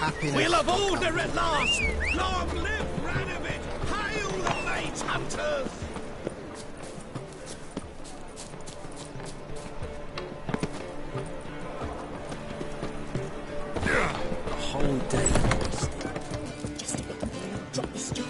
happiness. We'll have order at last! Long live Ranovit! Hail the Mage Hunters! A whole day. Just drop the stock.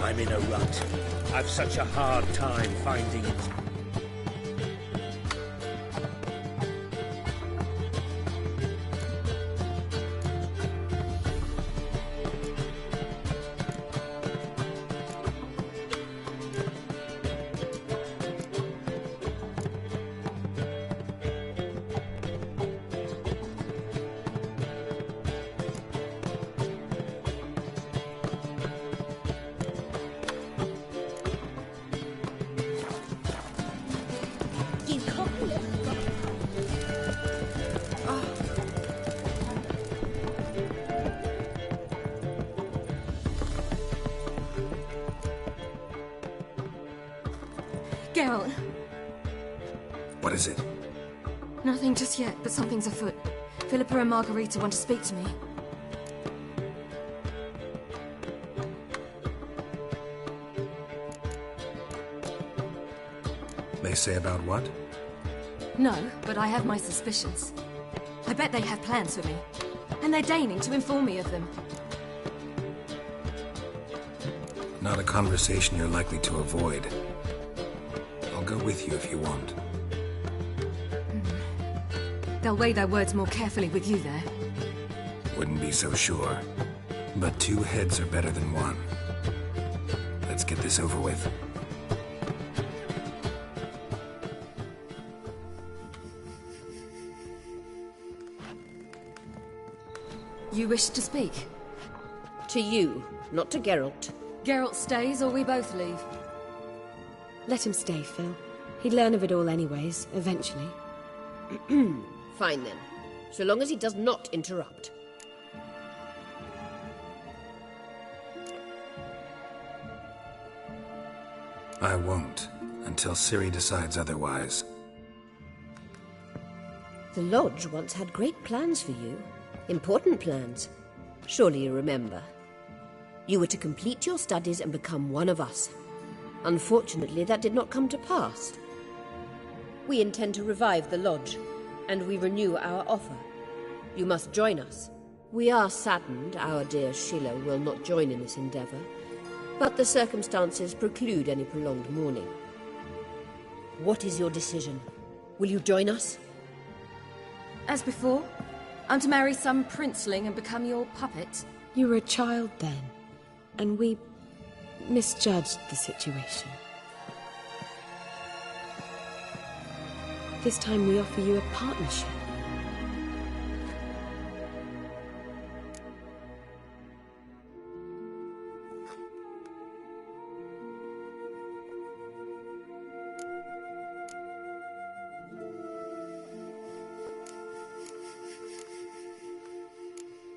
I'm in a rut. I've such a hard time finding it. Geralt. What is it? Nothing just yet, but something's afoot. Philippa and Margarita want to speak to me. They say about what? No, but I have my suspicions. I bet they have plans for me. And they're deigning to inform me of them. Not a conversation you're likely to avoid. I'll go with you if you want. They'll weigh their words more carefully with you there. Wouldn't be so sure. But two heads are better than one. Let's get this over with. You wish to speak? To you, not to Geralt. Geralt stays or we both leave? Let him stay, Phil. He'd learn of it all anyways, eventually. Fine then. So long as he does not interrupt. I won't, until Ciri decides otherwise. The Lodge once had great plans for you. Important plans. Surely you remember. You were to complete your studies and become one of us. Unfortunately, that did not come to pass. We intend to revive the Lodge, and we renew our offer. You must join us. We are saddened our dear Sheila will not join in this endeavor, but the circumstances preclude any prolonged mourning. What is your decision? Will you join us? As before, I'm to marry some princeling and become your puppet. You were a child then, and we misjudged the situation. This time we offer you a partnership.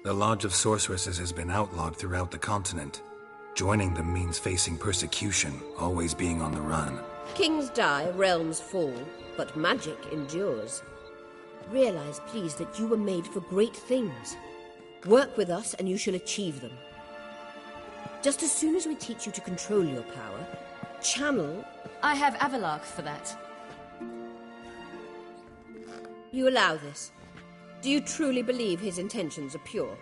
The Lodge of Sorceresses has been outlawed throughout the continent. Joining them means facing persecution, always being on the run. Kings die, realms fall, but magic endures. Realize, please, that you were made for great things. Work with us and you shall achieve them. Just as soon as we teach you to control your power, channel... I have Avalark for that. You allow this. Do you truly believe his intentions are pure?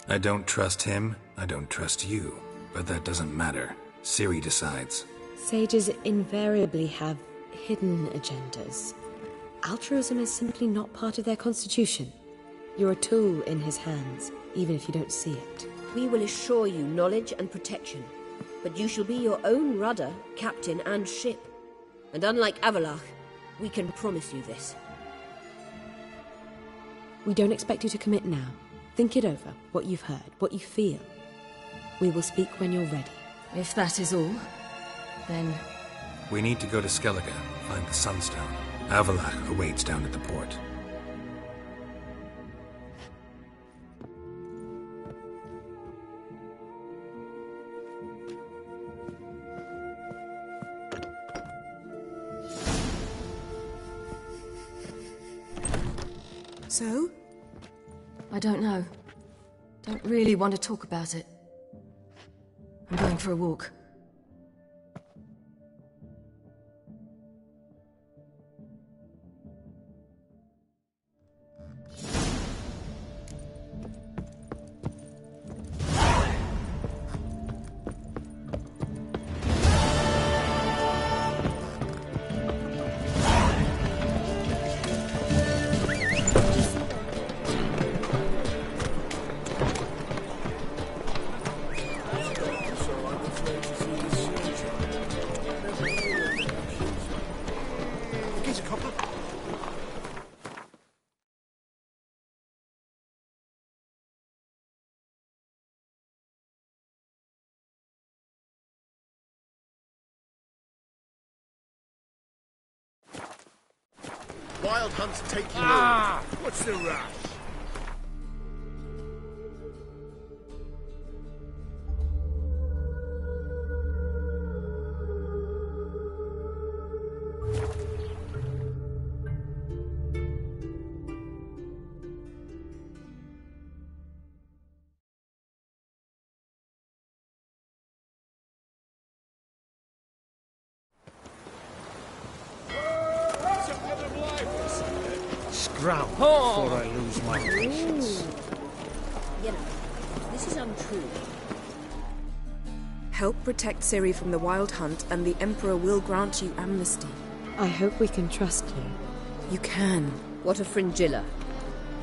I don't trust him, I don't trust you. But that doesn't matter. Ciri decides. Sages invariably have hidden agendas. Altruism is simply not part of their constitution. You're a tool in his hands, even if you don't see it. We will assure you knowledge and protection, but you shall be your own rudder, captain, and ship. And unlike Avalach, we can promise you this. We don't expect you to commit now. Think it over, what you've heard, what you feel. We will speak when you're ready. If that is all, then... We need to go to Skellige, find the Sunstone. Avalach awaits down at the port. So? I don't know. Don't really want to talk about it. I'm going for a walk. Wild Hunt's taking over. What's the rush? Scrowl before I lose my patience. You know, this is untrue. Help protect Ciri from the Wild Hunt, and the Emperor will grant you amnesty. I hope we can trust you. You can. What of Fringilla?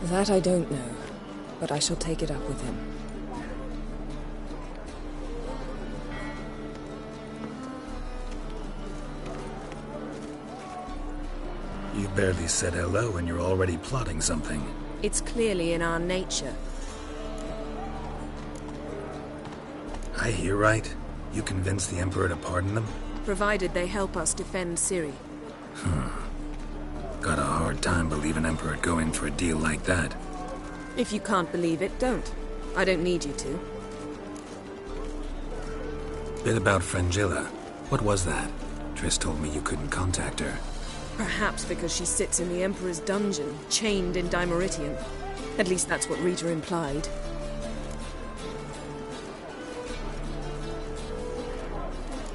That I don't know, but I shall take it up with him. You barely said hello and you're already plotting something. It's clearly in our nature. I hear right? You convinced the Emperor to pardon them? Provided they help us defend Ciri. Got a hard time believing Emperor'd go in for a deal like that. If you can't believe it, don't. I don't need you to. Bit about Fringilla. What was that? Triss told me you couldn't contact her. Perhaps because she sits in the Emperor's dungeon, chained in Dimeritium. At least that's what Rita implied.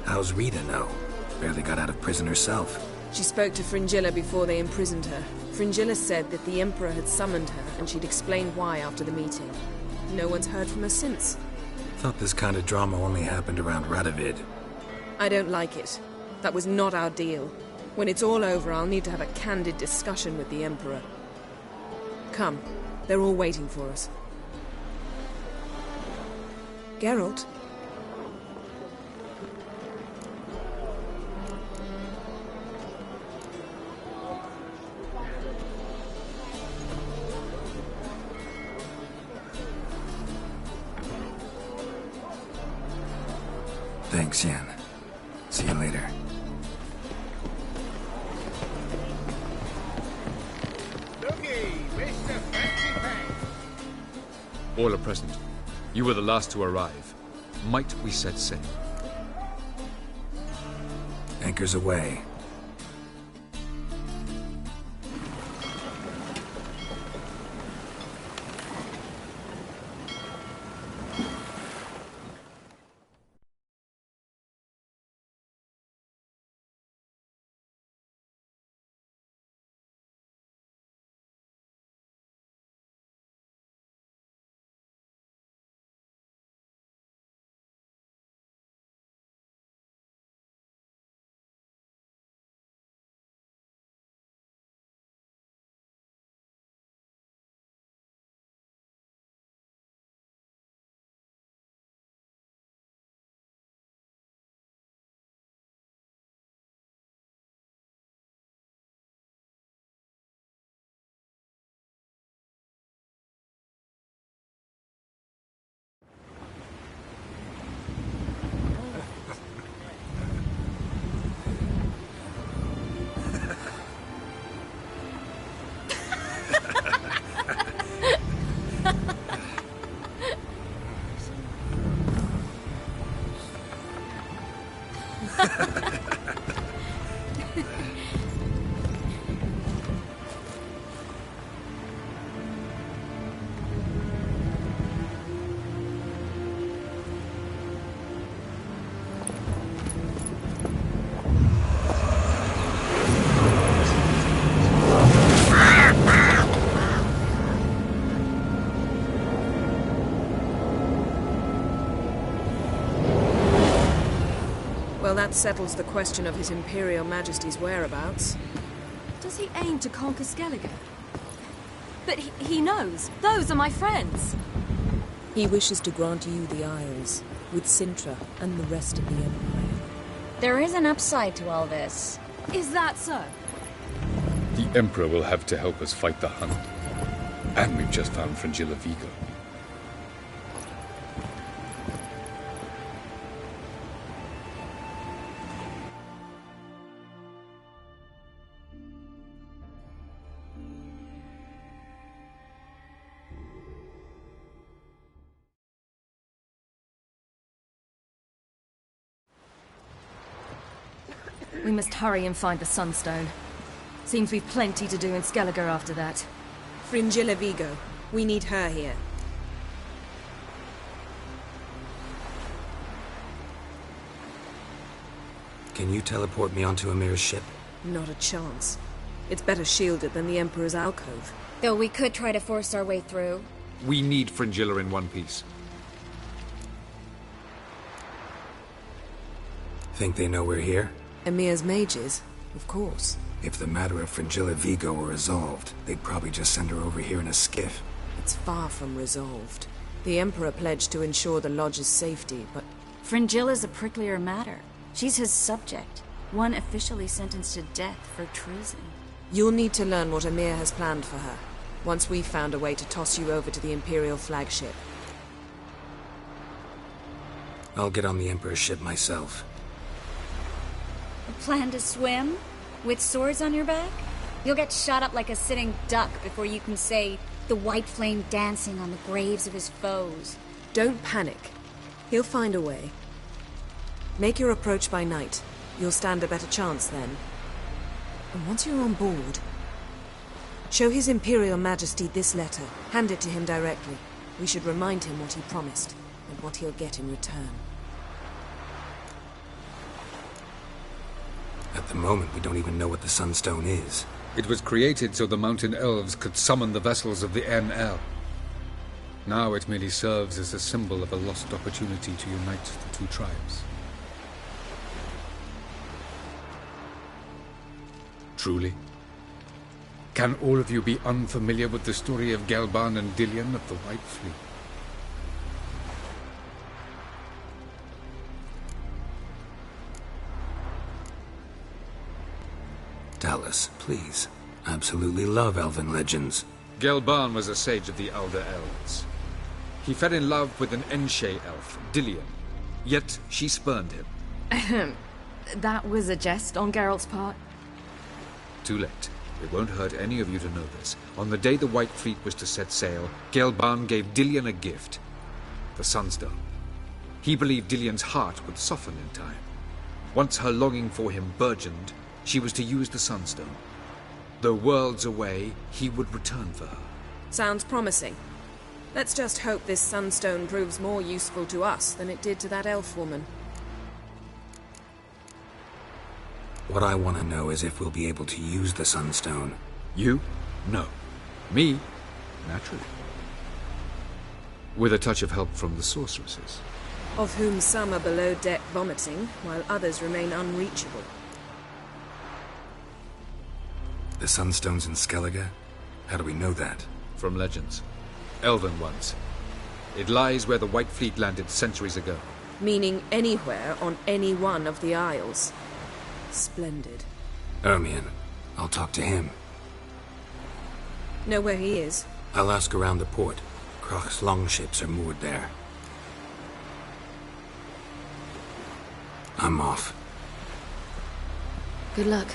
How's Rita know? Barely got out of prison herself. She spoke to Fringilla before they imprisoned her. Fringilla said that the Emperor had summoned her, and she'd explain why after the meeting. No one's heard from her since. Thought this kind of drama only happened around Radovid. I don't like it. That was not our deal. When it's all over, I'll need to have a candid discussion with the Emperor. Come, they're all waiting for us. Geralt? Thanks, Yen. See you later. All are present. You were the last to arrive. Might we set sail? Anchors away. Well, that settles the question of His Imperial Majesty's whereabouts. Does he aim to conquer Skellige? But he knows. Those are my friends. He wishes to grant you the Isles, with Sintra and the rest of the Empire. There is an upside to all this. Is that so? The Emperor will have to help us fight the Hunt. And we've just found Fringilla Vigo. We must hurry and find the Sunstone. Seems we've plenty to do in Skellige after that. Fringilla Vigo. We need her here. Can you teleport me onto Amir's ship? Not a chance. It's better shielded than the Emperor's alcove. Though we could try to force our way through. We need Fringilla in one piece. Think they know we're here? Emir's mages, of course. If the matter of Fringilla Vigo were resolved, they'd probably just send her over here in a skiff. It's far from resolved. The Emperor pledged to ensure the Lodge's safety, but... Fringilla's a pricklier matter. She's his subject. One officially sentenced to death for treason. You'll need to learn what Emir has planned for her, once we've found a way to toss you over to the Imperial flagship. I'll get on the Emperor's ship myself. A plan to swim? With swords on your back? You'll get shot up like a sitting duck before you can say, the white flame dancing on the graves of his foes. Don't panic. He'll find a way. Make your approach by night. You'll stand a better chance then. And once you're on board, show His Imperial Majesty this letter. Hand it to him directly. We should remind him what he promised, and what he'll get in return. At the moment, we don't even know what the Sunstone is. It was created so the Mountain Elves could summon the vessels of the NL. Now it merely serves as a symbol of a lost opportunity to unite the two tribes. Truly? Can all of you be unfamiliar with the story of Gelban and Dillion of the White Fleet? Tell us, please. Absolutely love elven legends. Gelban was a sage of the Elder Elves. He fell in love with an Enshe elf, Dillion. Yet she spurned him. That was a jest on Geralt's part. Too late. It won't hurt any of you to know this. On the day the White Fleet was to set sail, Gelban gave Dillion a gift. The Sunstone. He believed Dillion's heart would soften in time. Once her longing for him burgeoned, she was to use the Sunstone. Though worlds away, he would return for her. Sounds promising. Let's just hope this Sunstone proves more useful to us than it did to that elf woman. What I want to know is if we'll be able to use the Sunstone. You? No. Me? Naturally. With a touch of help from the sorceresses. Of whom some are below deck vomiting, while others remain unreachable. The Sunstone's in Skellige? How do we know that? From legends. Elven ones. It lies where the White Fleet landed centuries ago. Meaning anywhere on any one of the Isles. Splendid. Ermion. I'll talk to him. Know where he is? I'll ask around the port. Kroch's longships are moored there. I'm off. Good luck.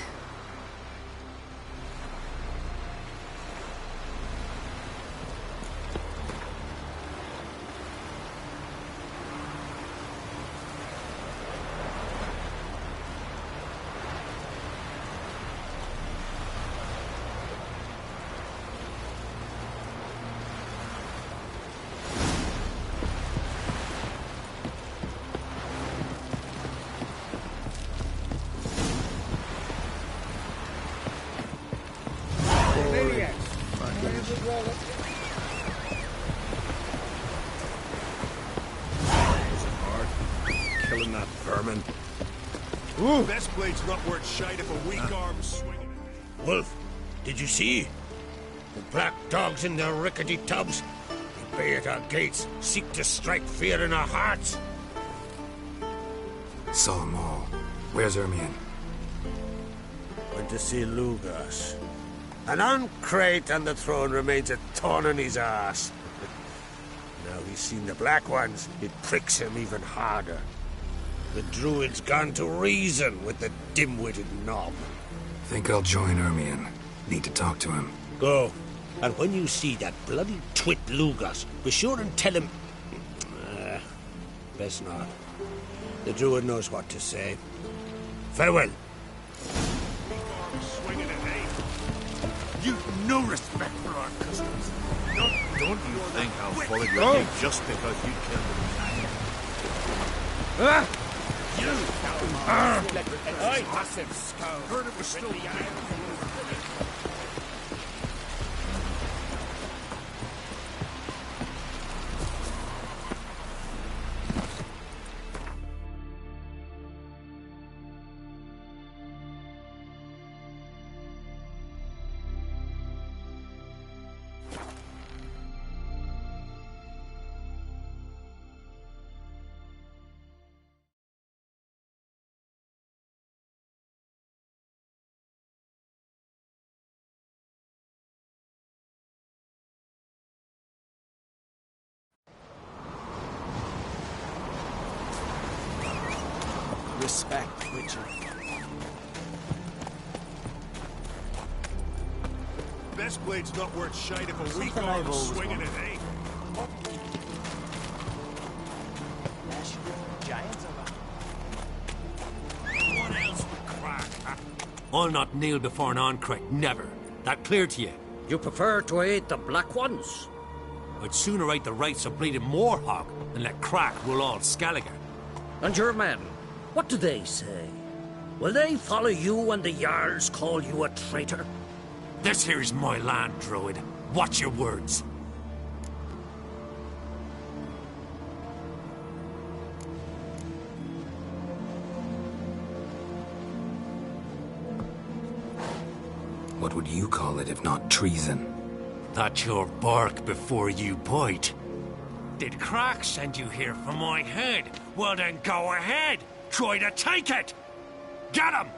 killing that vermin. Best blade's not worth shite if a weak arm's swinging. Wolf, did you see? The black dogs in their rickety tubs. They bay at our gates, seek to strike fear in our hearts. Saw 'em all. Where's Ermion? Went to see Lugas. And on Crate on the throne remains a thorn in his ass. Now he's seen the Black Ones, it pricks him even harder. The druid's gone to reason with the dim-witted knob. Think I'll join Ermion. Need to talk to him. Go. And when you see that bloody twit Lugas, be sure and tell him... best not. The druid knows what to say. Farewell. Swinging at eight. You've no respect for our customs. Don't you think I'll follow your lead just because you killed him? You! Massive skull. Heard it was still respect, Witcher. Best blade's not worth shite if a weak arm's swinging at eight. Giants What else would crack? I'll not kneel before an Ancret, never. That clear to you? You prefer to aid the Black Ones? I'd sooner right the rights of bleeding Moorhog than let Crack rule all Skellige. And your men, what do they say? Will they follow you when the Jarls call you a traitor? This here's my land, Druid. Watch your words. What would you call it if not treason? That's your bark before you bite. Did Crack send you here for my head? Well then go ahead. Try to take it. Get him!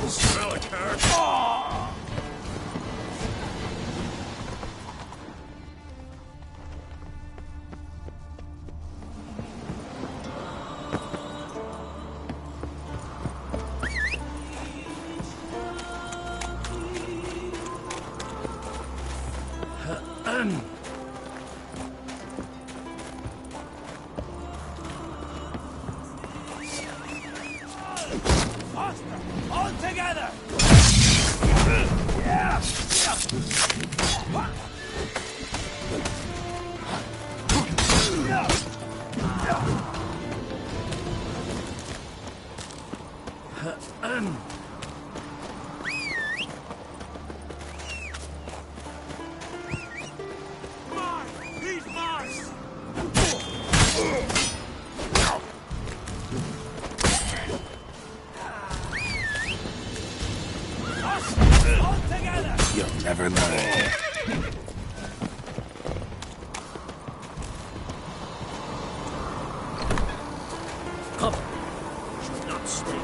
Smell it, Kurt. All together! He's mine! All together! You'll never learn. Come. You should not stay.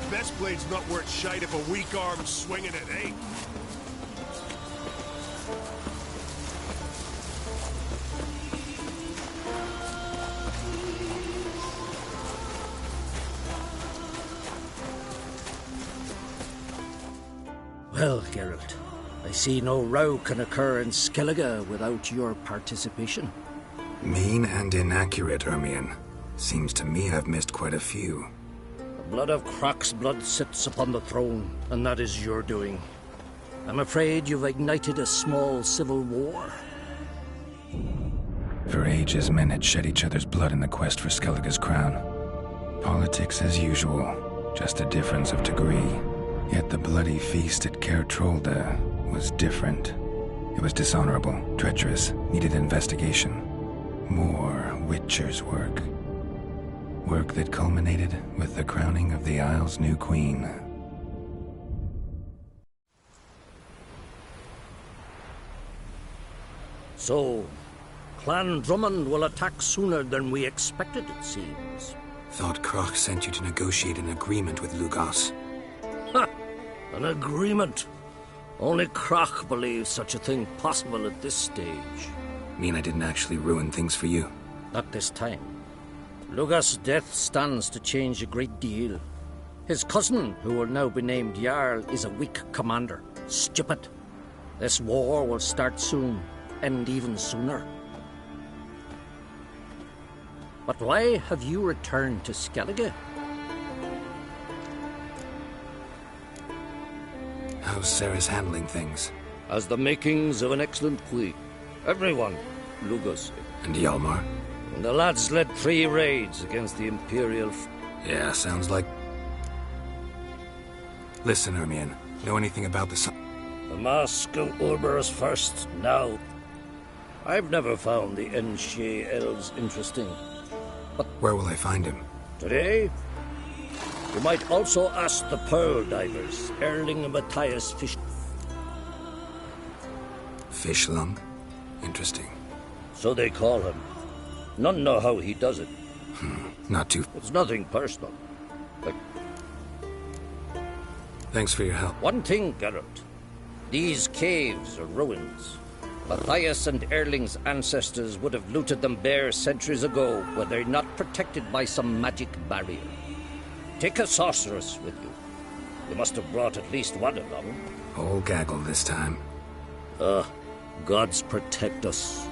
Best blade's not worth shite if a weak arm's swinging it, eh? Well, Geralt, I see no row can occur in Skellige without your participation. Mean and inaccurate, Ermion. Seems to me I've missed quite a few. The blood of Croc's blood sits upon the throne, and that is your doing. I'm afraid you've ignited a small civil war. For ages, men had shed each other's blood in the quest for Skellige's crown. Politics as usual, just a difference of degree. Yet the bloody feast at Caer Trolda was different. It was dishonorable, treacherous, needed investigation. More Witcher's work. Work that culminated with the crowning of the Isle's new queen. So, Clan Drummond will attack sooner than we expected, it seems. Thought Croc sent you to negotiate an agreement with Lugos. Ha! An agreement. Only Croc believes such a thing possible at this stage. Mean I didn't actually ruin things for you? Not this time. Lugos' death stands to change a great deal. His cousin, who will now be named Jarl, is a weak commander. Stupid. This war will start soon, end even sooner. But why have you returned to Skellige? How's Sarah's handling things? Has the makings of an excellent queen. Everyone, Lugos. And Hjalmar? And the lads led 3 raids against the Imperial... Yeah, sounds like... Listen, Ermion. Know anything about the... The Mask of Urberus first, now. I've never found the Enshe elves interesting. But where will I find him? Today? You might also ask the Pearl Divers, Erling and Matthias Fish... Fishlung? Interesting. So they call him. None know how he does it. Not too... It's nothing personal. But... Thanks for your help. One thing, Geralt. These caves are ruins. Matthias and Erling's ancestors would have looted them bare centuries ago were they not protected by some magic barrier. Take a sorceress with you. You must have brought at least one along. Whole gaggle this time. Gods protect us.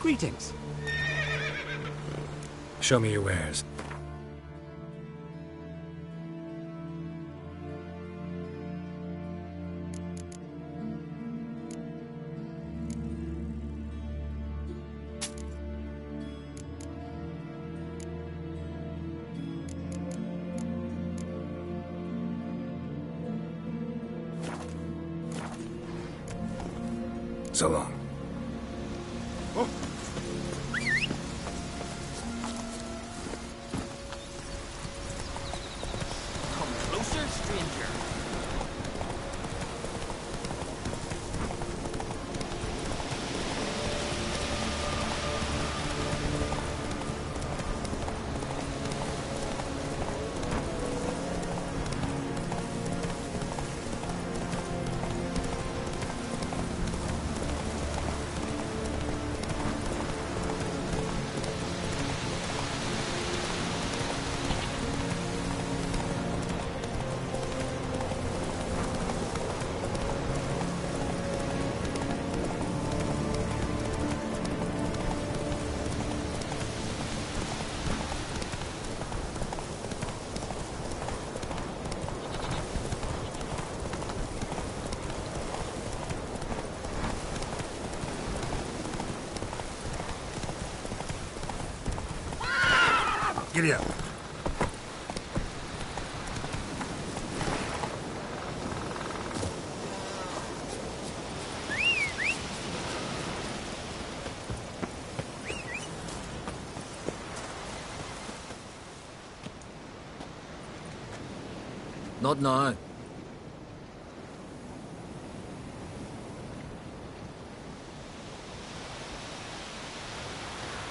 Greetings. Show me your wares. So long. Come closer, stranger. Giddy up. Not now.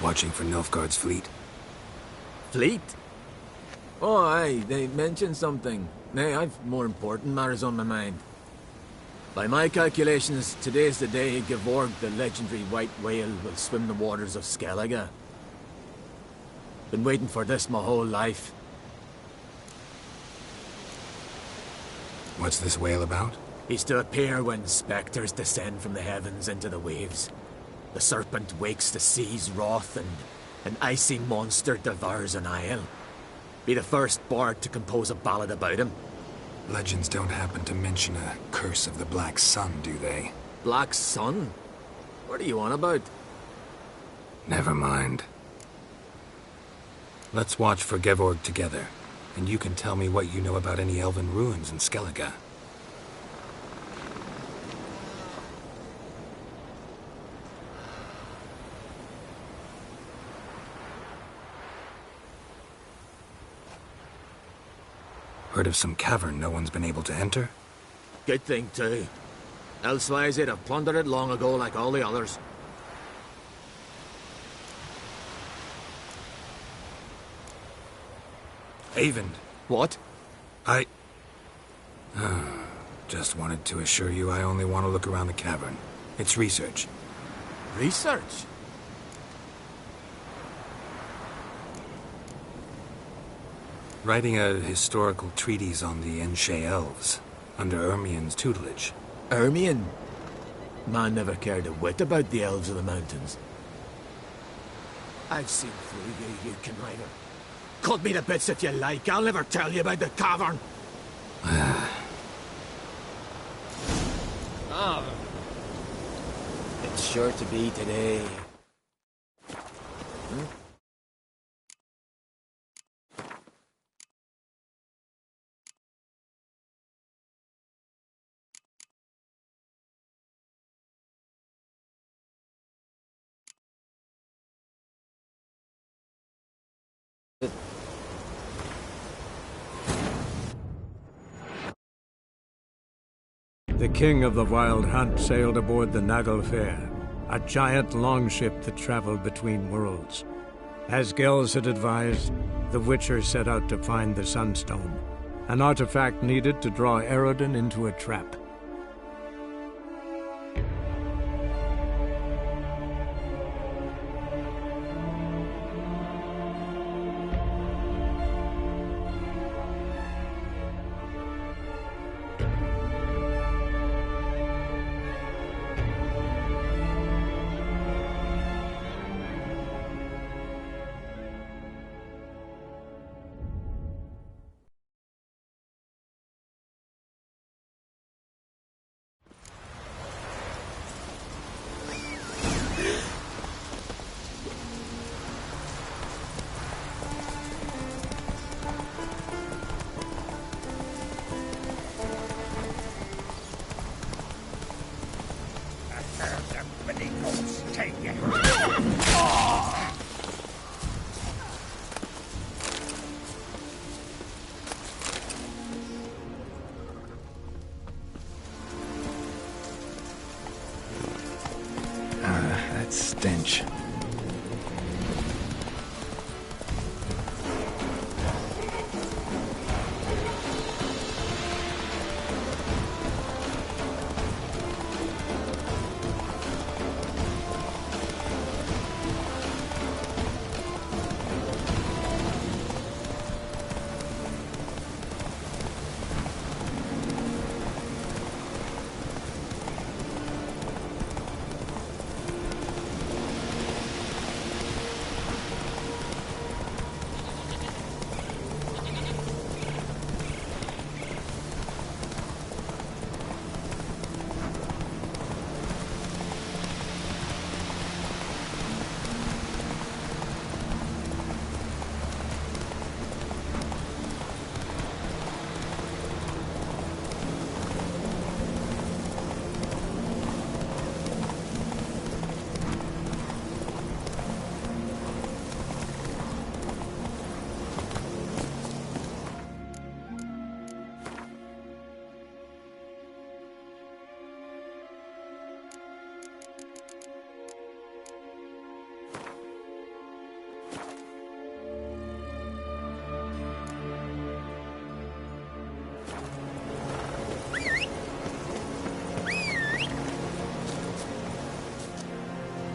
Watching for Nilfgaard's fleet. Fleet? Oh, aye, they mentioned something. Nay, I've more important matters on my mind. By my calculations, today's the day Gevorg, the legendary white whale, will swim the waters of Skellige. Been waiting for this my whole life. What's this whale about? He's to appear when spectres descend from the heavens into the waves. The serpent wakes the sea's wrath, and an icy monster devours an isle. Be the first bard to compose a ballad about him. Legends don't happen to mention a curse of the Black Sun, do they? Black Sun? What are you on about? Never mind. Let's watch for Gevorg together, and you can tell me what you know about any elven ruins in Skellige. Heard of some cavern no one's been able to enter? Good thing, too. Elsewise, they'd have plundered it long ago like all the others. Avon. What? I... Just wanted to assure you I only want to look around the cavern. It's research. Research? Writing a historical treatise on the Enshe elves, under Ermien's tutelage. Ermien? Man never cared a whit about the elves of the mountains. I've seen through you, you conniver. Cut me to bits if you like, I'll never tell you about the cavern. It's sure to be today. The king of the Wild Hunt sailed aboard the Naglfare, a giant longship that traveled between worlds. As Gels had advised, the Witcher set out to find the Sunstone, an artifact needed to draw Eredin into a trap. strange.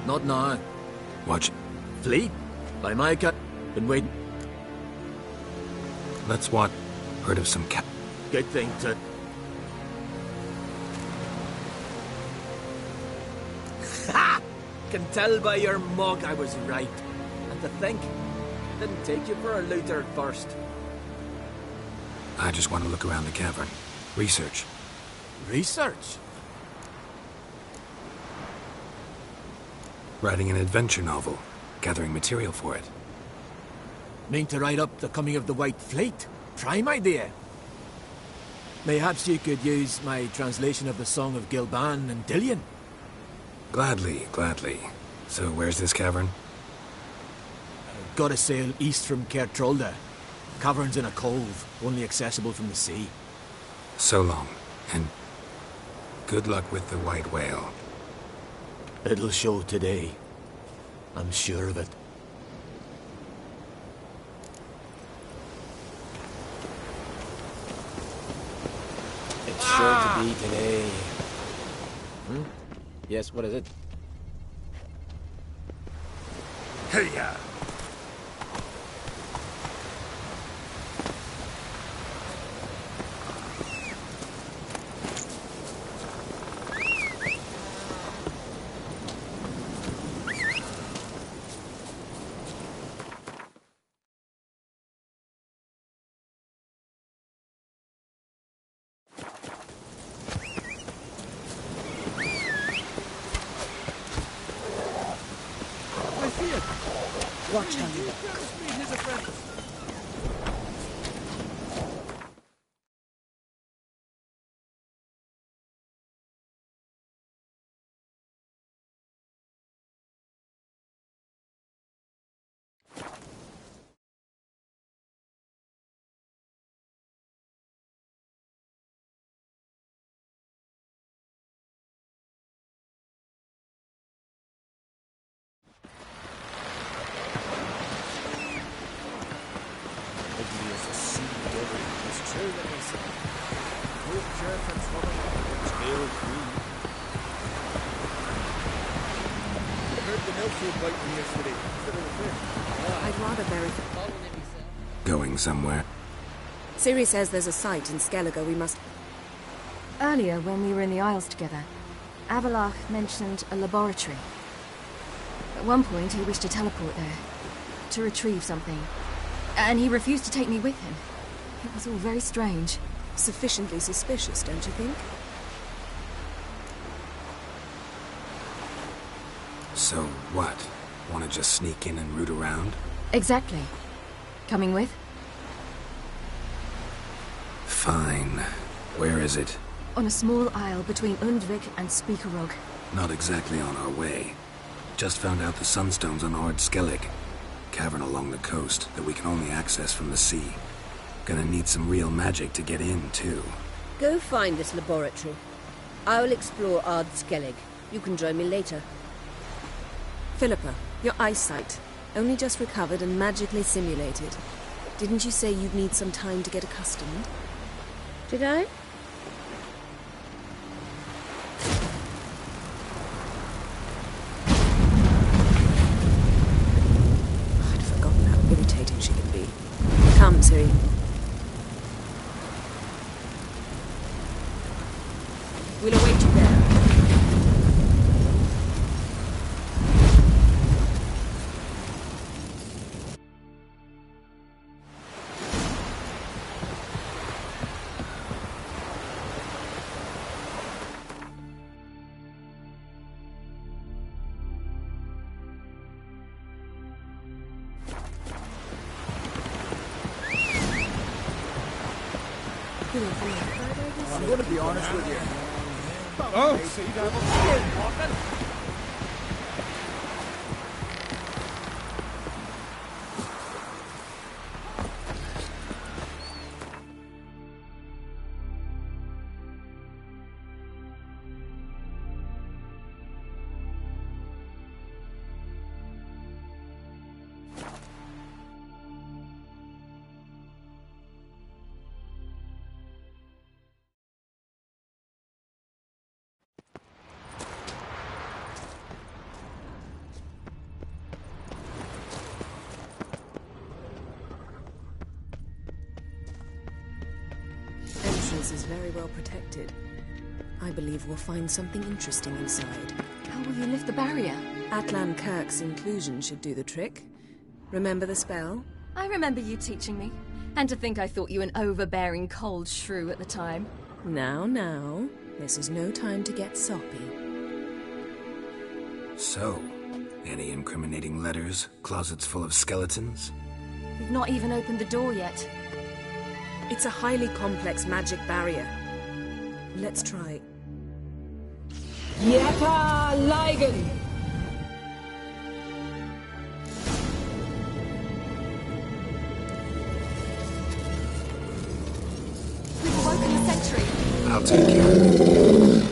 Not now. Watch. Fleet? By my been waiting. Let's what? Heard of some Good thing to... Ha! Can tell by your mug I was right. And to think, didn't take you for a looter at first. I just want to look around the cavern. Research. Research? Writing an adventure novel. Gathering material for it. Mean to write up the coming of the White Fleet? Prime idea. Mayhaps you could use my translation of the Song of Gilban and Dillion. Gladly, gladly. So where's this cavern? Gotta sail east from Cair Trolda. Cavern's in a cove, only accessible from the sea. So long, and good luck with the white whale. It'll show today. I'm sure of it. It's sure to be today. Yes, what is it? Hey-ya! Watch how you look. Ugly as a sea devil, his children is both jerk and trouble, tail green. I heard the milkfield biting yesterday. Instead of the fish. I'd rather bury... Going somewhere. Ciri says there's a site in Skellige we must... Earlier, when we were in the Isles together, Avalach mentioned a laboratory. At one point, he wished to teleport there, to retrieve something. And he refused to take me with him. It was all very strange. Sufficiently suspicious, don't you think? So what? Want to just sneak in and root around? Exactly. Coming with? Fine. Where is it? On a small isle between Undvik and Speakerog. Not exactly on our way. Just found out the sunstone's on Ard Skellig. Cavern along the coast that we can only access from the sea. Gonna need some real magic to get in, too. Go find this laboratory. I will explore Ard Skellig. You can join me later. Philippa, your eyesight. Only just recovered and magically simulated. Didn't you say you'd need some time to get accustomed? Did I? I'd forgotten how irritating she can be. Come, Ciri. We'll await you there. I'm going to be honest with you. Oh! Entrance is very well protected. I believe we'll find something interesting inside. How will you lift the barrier? Atlan Kirk's inclusion should do the trick. Remember the spell? I remember you teaching me. And to think I thought you an overbearing cold shrew at the time. Now. This is no time to get soppy. So, any incriminating letters? Closets full of skeletons? We've not even opened the door yet. It's a highly complex magic barrier. Let's try. Yeta Ligen! We've awoken the sentry. I'll take care of it.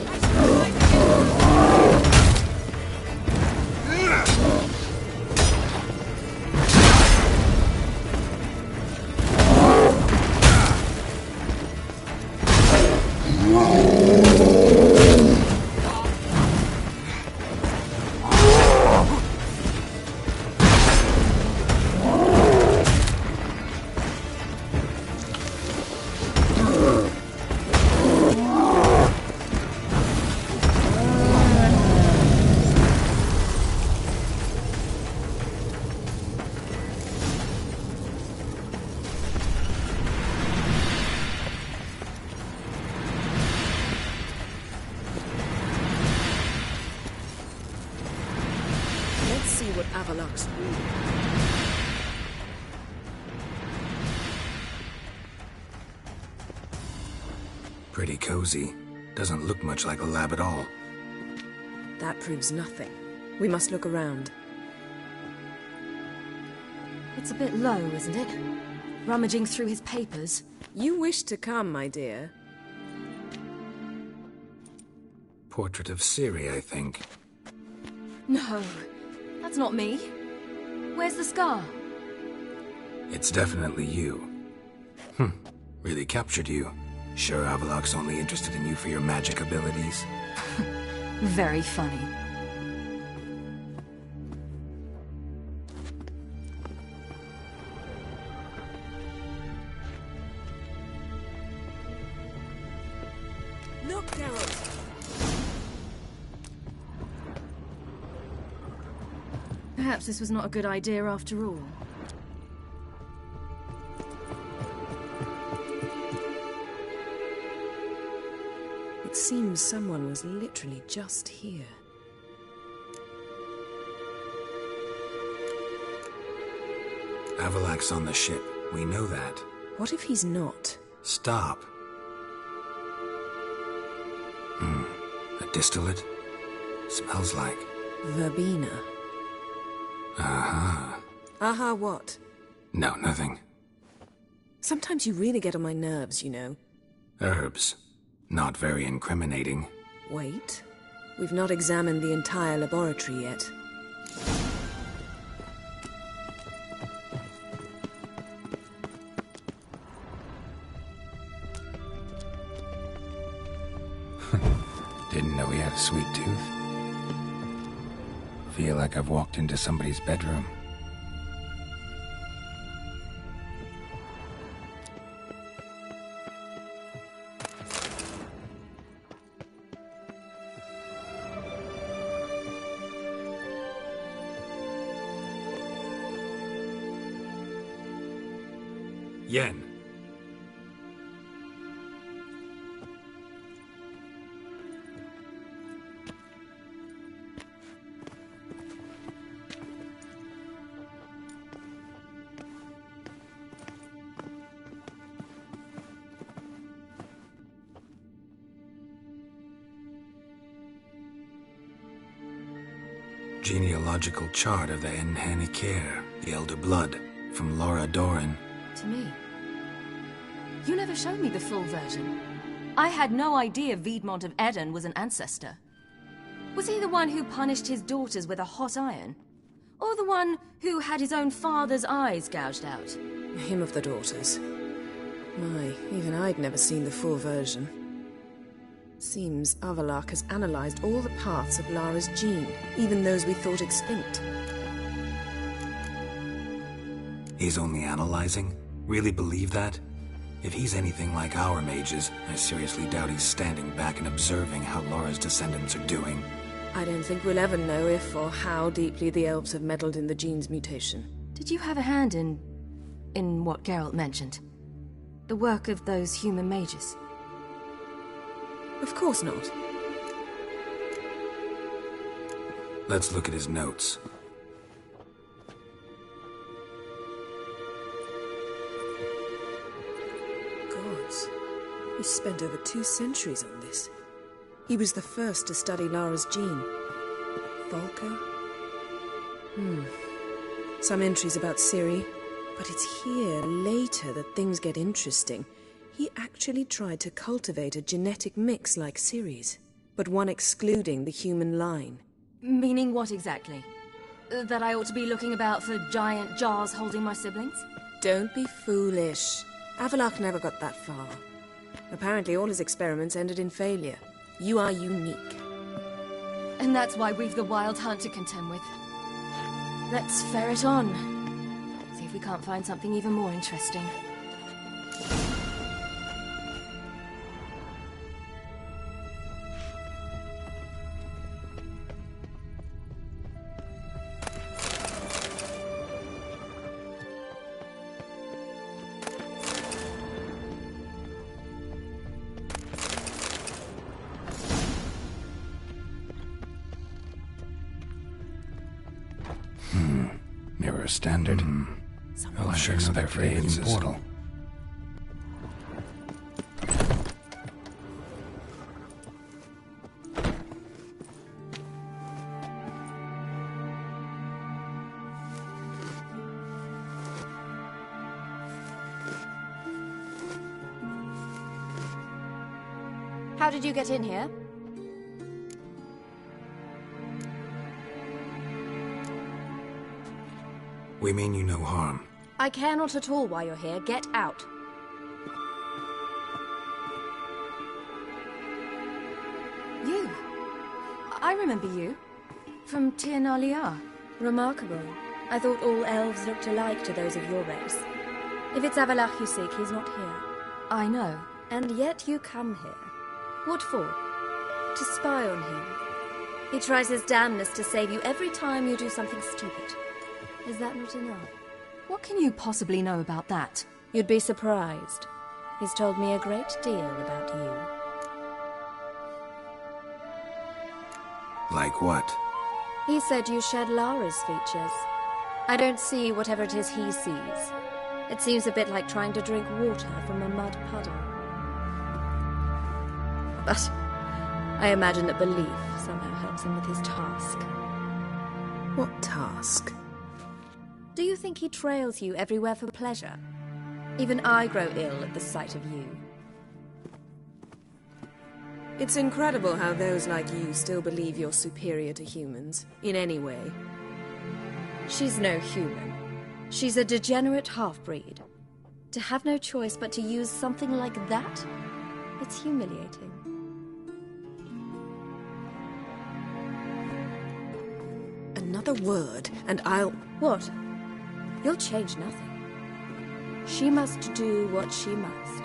Pretty cozy. Doesn't look much like a lab at all. That proves nothing. We must look around. It's a bit low, isn't it? Rummaging through his papers. You wish to come, my dear. Portrait of Ciri, I think. No, that's not me. Where's the scar? It's definitely you. Really captured you. Sure Avalok's only interested in you for your magic abilities? Very funny. Look, Geralt! Perhaps this was not a good idea after all. It seems someone was literally just here. Avalok's on the ship. We know that. What if he's not? Stop. A distillate? Smells like... Verbena. Aha. Aha what? No, nothing. Sometimes you really get on my nerves, you know. Herbs. Not very incriminating. Wait. We've not examined the entire laboratory yet. know he had a sweet tooth. Feel like I've walked into somebody's bedroom. Yen. Genealogical chart of the Enhanikir, the Elder Blood, from Laura Doran. To me. You never showed me the full version. I had no idea Viedmont of Eden was an ancestor. Was he the one who punished his daughters with a hot iron? Or the one who had his own father's eyes gouged out? Him of the daughters. My, even I'd never seen the full version. Seems Avallac'h has analyzed all the parts of Lara's gene, even those we thought extinct. He's only analyzing? Really believe that? If he's anything like our mages, I seriously doubt he's standing back and observing how Laura's descendants are doing. I don't think we'll ever know if or how deeply the elves have meddled in the gene's mutation. Did you have a hand in what Geralt mentioned? The work of those human mages? Of course not. Let's look at his notes. Gods. He spent over 2 centuries on this. He was the first to study Lara's gene. Volko? Some entries about Ciri, but it's here, later, that things get interesting. He actually tried to cultivate a genetic mix like Ciri's, but one excluding the human line. Meaning what exactly? That I ought to be looking about for giant jars holding my siblings? Don't be foolish. Avallac'h never got that far. Apparently all his experiments ended in failure. You are unique. And that's why we've the Wild Hunt to contend with. Let's ferret on. See if we can't find something even more interesting. Mirror standard. I'll check so their hidden portal. How did you get in here? We mean you no harm. I care not at all why you're here. Get out. You. I remember you. From Tir na Liar. Remarkable. I thought all elves looked alike to those of your race. If it's Avallac'h you seek, he's not here. I know. And yet you come here. What for? To spy on him. He tries his damnedest to save you every time you do something stupid. Is that not enough? What can you possibly know about that? You'd be surprised. He's told me a great deal about you. Like what? He said you shared Lara's features. I don't see whatever it is he sees. It seems a bit like trying to drink water from a mud puddle. But I imagine that belief somehow helps him with his task. What task? Do you think he trails you everywhere for pleasure? Even I grow ill at the sight of you. It's incredible how those like you still believe you're superior to humans, in any way. She's no human. She's a degenerate half-breed. To have no choice but to use something like that? It's humiliating. Another word, and I'll... What? You'll change nothing. She must do what she must.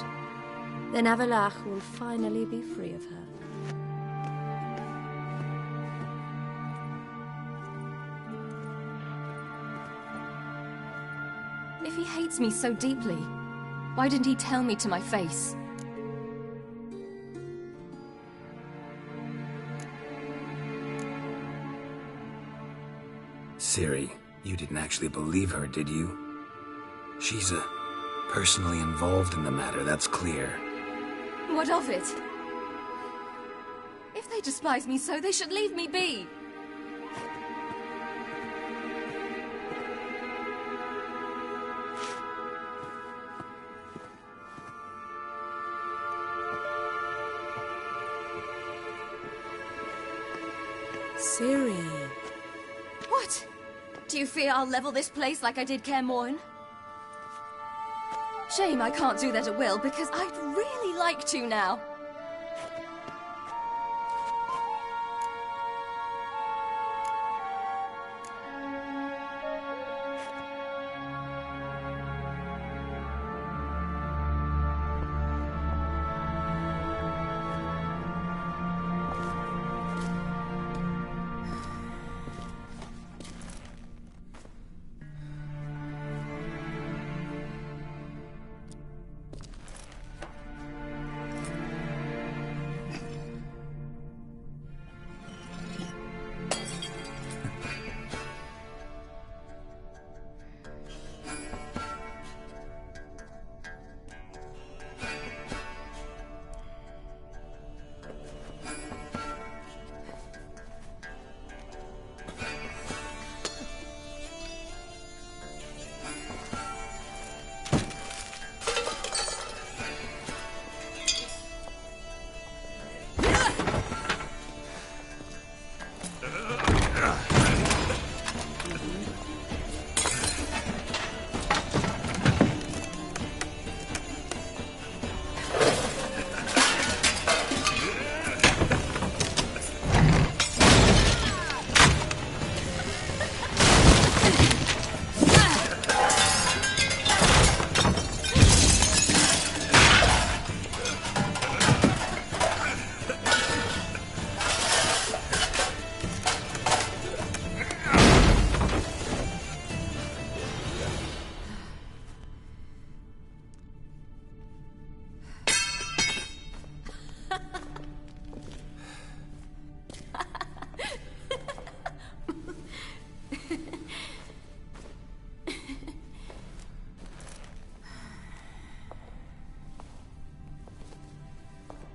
Then Avalach will finally be free of her. If he hates me so deeply, why didn't he tell me to my face? Ciri, you didn't actually believe her, did you? She's personally involved in the matter, that's clear. What of it? If they despise me so, they should leave me be. Ciri... What? Do you fear I'll level this place like I did Kaer Morhen? Shame I can't do that at will, because I'd really like to now.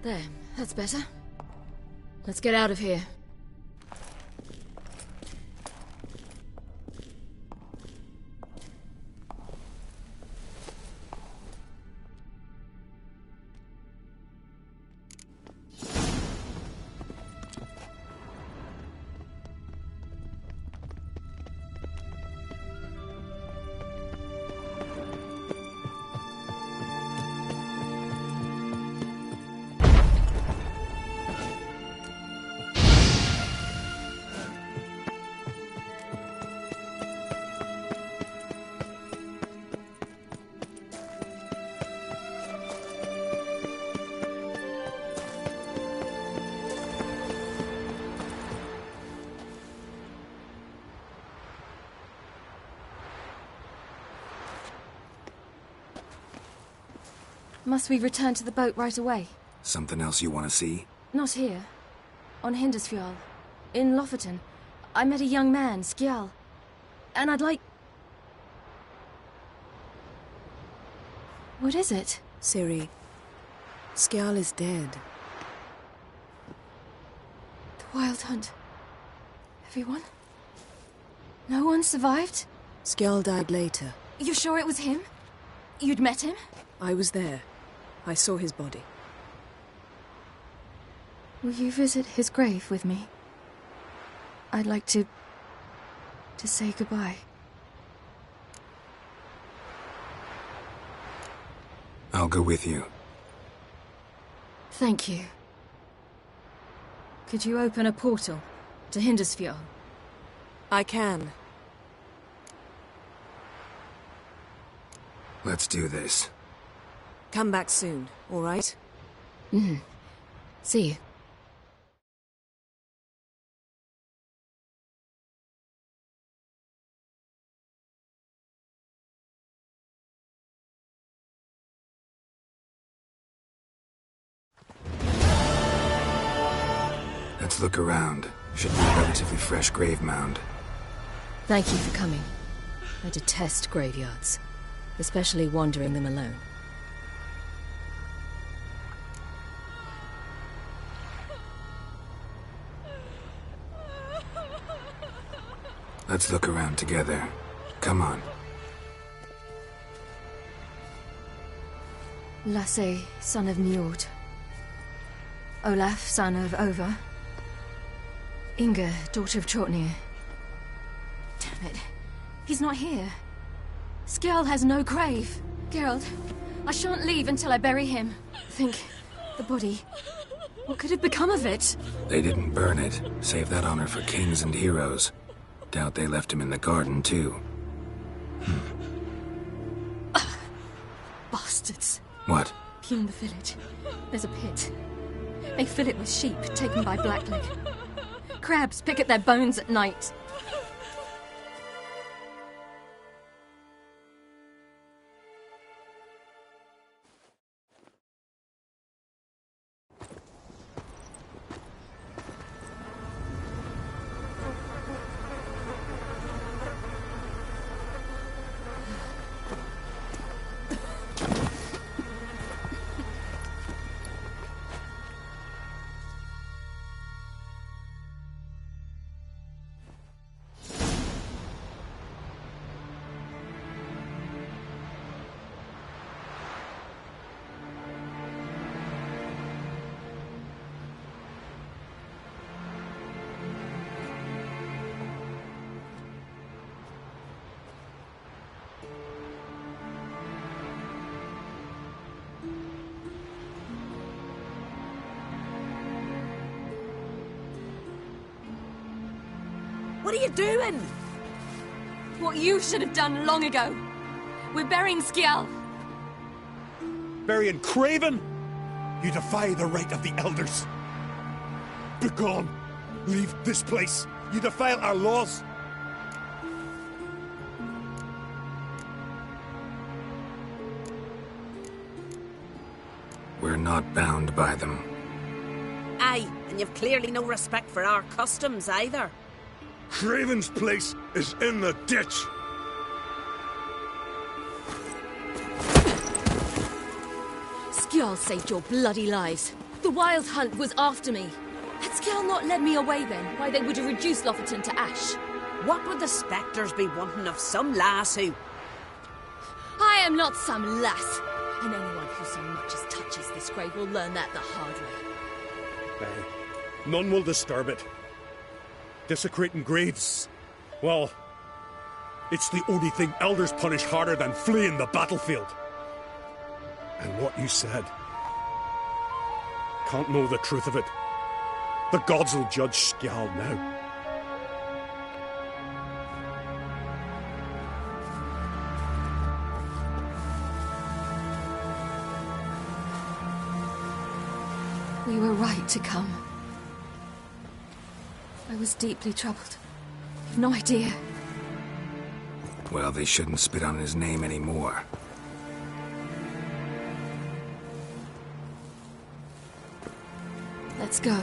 There, that's better. Let's get out of here. Must we return to the boat right away? Something else you want to see? Not here. On Hindisfjall. In Lofoten. I met a young man, Skjal. And I'd like... What is it? Ciri, Skjal is dead. The Wild Hunt. Everyone? No one survived? Skjal died later. You sure it was him? You'd met him? I was there. I saw his body. Will you visit his grave with me? I'd like to say goodbye. I'll go with you. Thank you. Could you open a portal to Hindisfjall? I can. Let's do this. Come back soon, all right? See you. Let's look around. Should be a relatively fresh grave mound. Thank you for coming. I detest graveyards, especially wandering them alone. Let's look around together. Come on. Lasse, son of Njord. Olaf, son of Over. Inga, daughter of Trotnir. Damn it. He's not here. Skjall has no grave. Geralt, I shan't leave until I bury him. Think, the body. What could have become of it? They didn't burn it. Save that honor for kings and heroes. Doubt they left him in the garden, too. Bastards. What? Beyond the village, there's a pit. They fill it with sheep taken by Blackleg. Crabs pick at their bones at night. What are you doing? What you should have done long ago. We're burying Skjall. Burying Craven? You defy the right of the elders. Begone! Leave this place! You defile our laws! We're not bound by them. Aye, and you've clearly no respect for our customs either. Craven's place is in the ditch! Skjall saved your bloody lives. The Wild Hunt was after me. Had Skjall not led me away then, why they would have reduced Lofoten to ash. What would the spectres be wanting of some lass who... I am not some lass, and anyone who so much as touches this grave will learn that the hard way. None will disturb it. Desecrating graves, well, it's the only thing elders punish harder than fleeing the battlefield. And what you said, can't know the truth of it. The gods will judge Skjall now. We were right to come. I was deeply troubled. You've no idea. Well, they shouldn't spit on his name anymore. Let's go.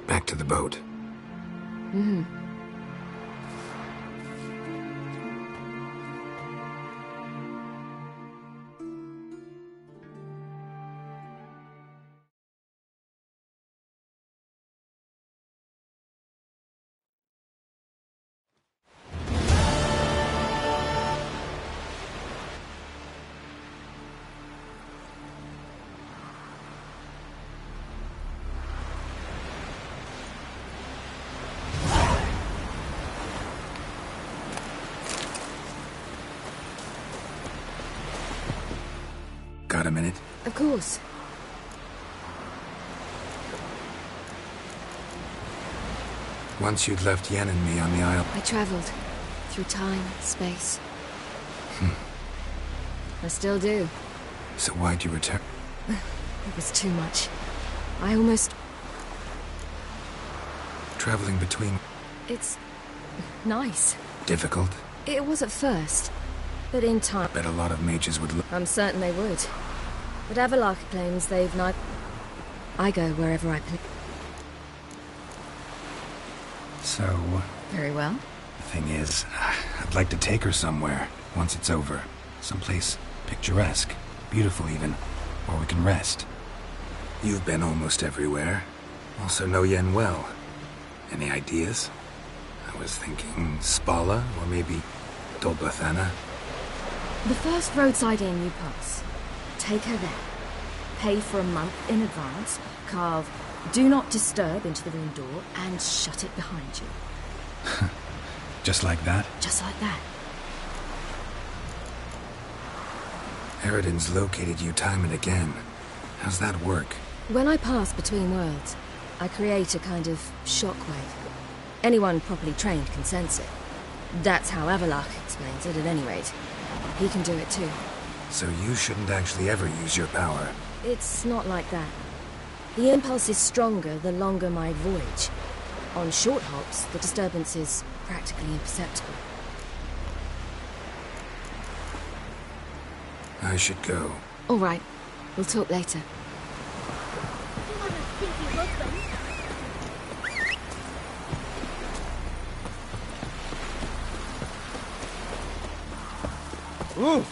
Back to the boat. got a minute? Of course. Once you'd left Yen and me on the Isle... I traveled through time, space. I still do. So why'd you return? It was too much. I almost... Traveling between... It's... nice. Difficult? It was at first, but in time... Bet a lot of mages would look... I'm certain they would. But Avalok claims they've not... I go wherever I please. So... Very well. The thing is, I'd like to take her somewhere, once it's over. Someplace picturesque, beautiful even, where we can rest. You've been almost everywhere. Also know Yen well. Any ideas? I was thinking Spala, or maybe Dolbathana. The first roadside inn you pass. Take her there. Pay for a month in advance, carve "Do Not Disturb" into the room door, and shut it behind you. Just like that? Just like that. Eridan's located you time and again. How's that work? When I pass between worlds, I create a kind of shockwave. Anyone properly trained can sense it. That's how Avalok explains it, at any rate. He can do it too. So you shouldn't actually ever use your power. It's not like that. The impulse is stronger the longer my voyage. On short hops, the disturbance is practically imperceptible. I should go. All right. We'll talk later. Ooh!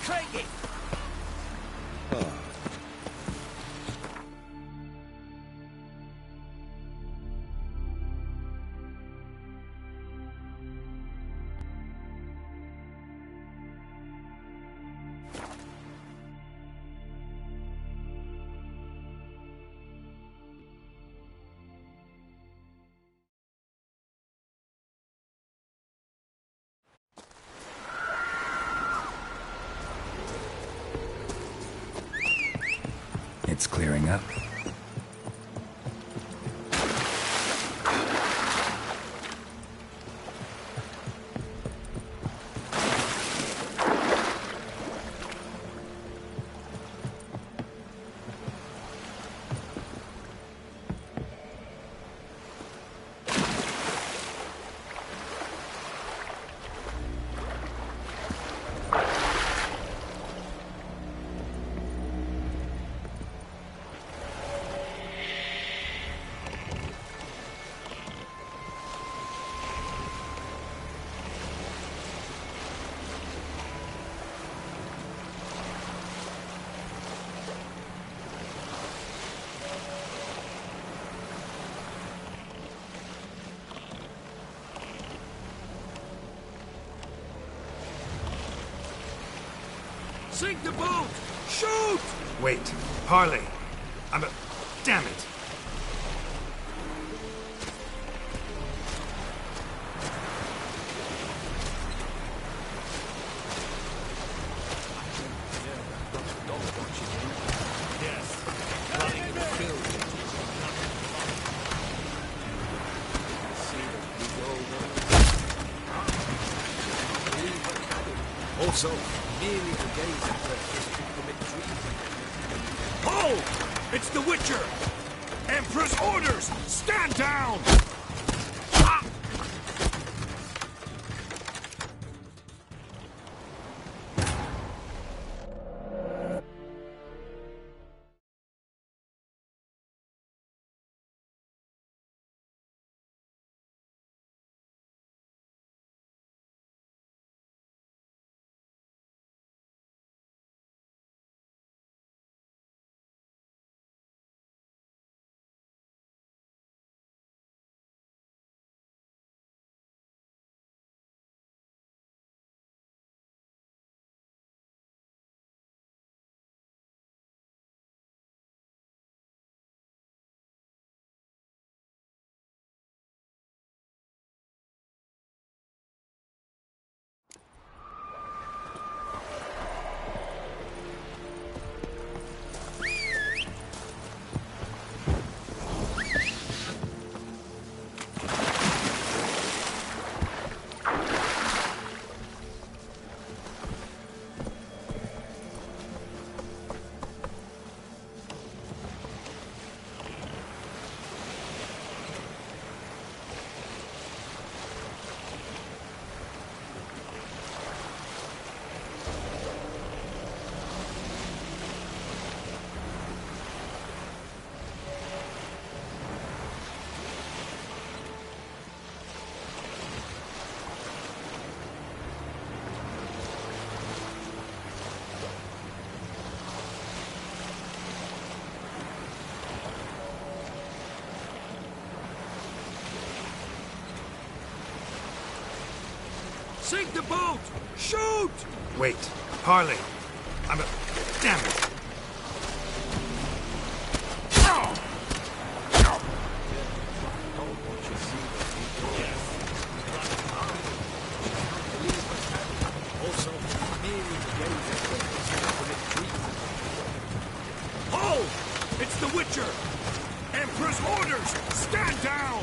Crikey! It's clearing up. Sink the boat! Shoot! Wait. Harley. Damn it. Also, merely to gaze at her is to commit treason. Ho! It's the Witcher! Emperor's orders! Stand down! Sink the boat! Shoot! Wait. Harley. I'm a... Damn it. Also, merely to gaze at them is to commit treason. Hold! It's the Witcher! Emperor's orders! Stand down!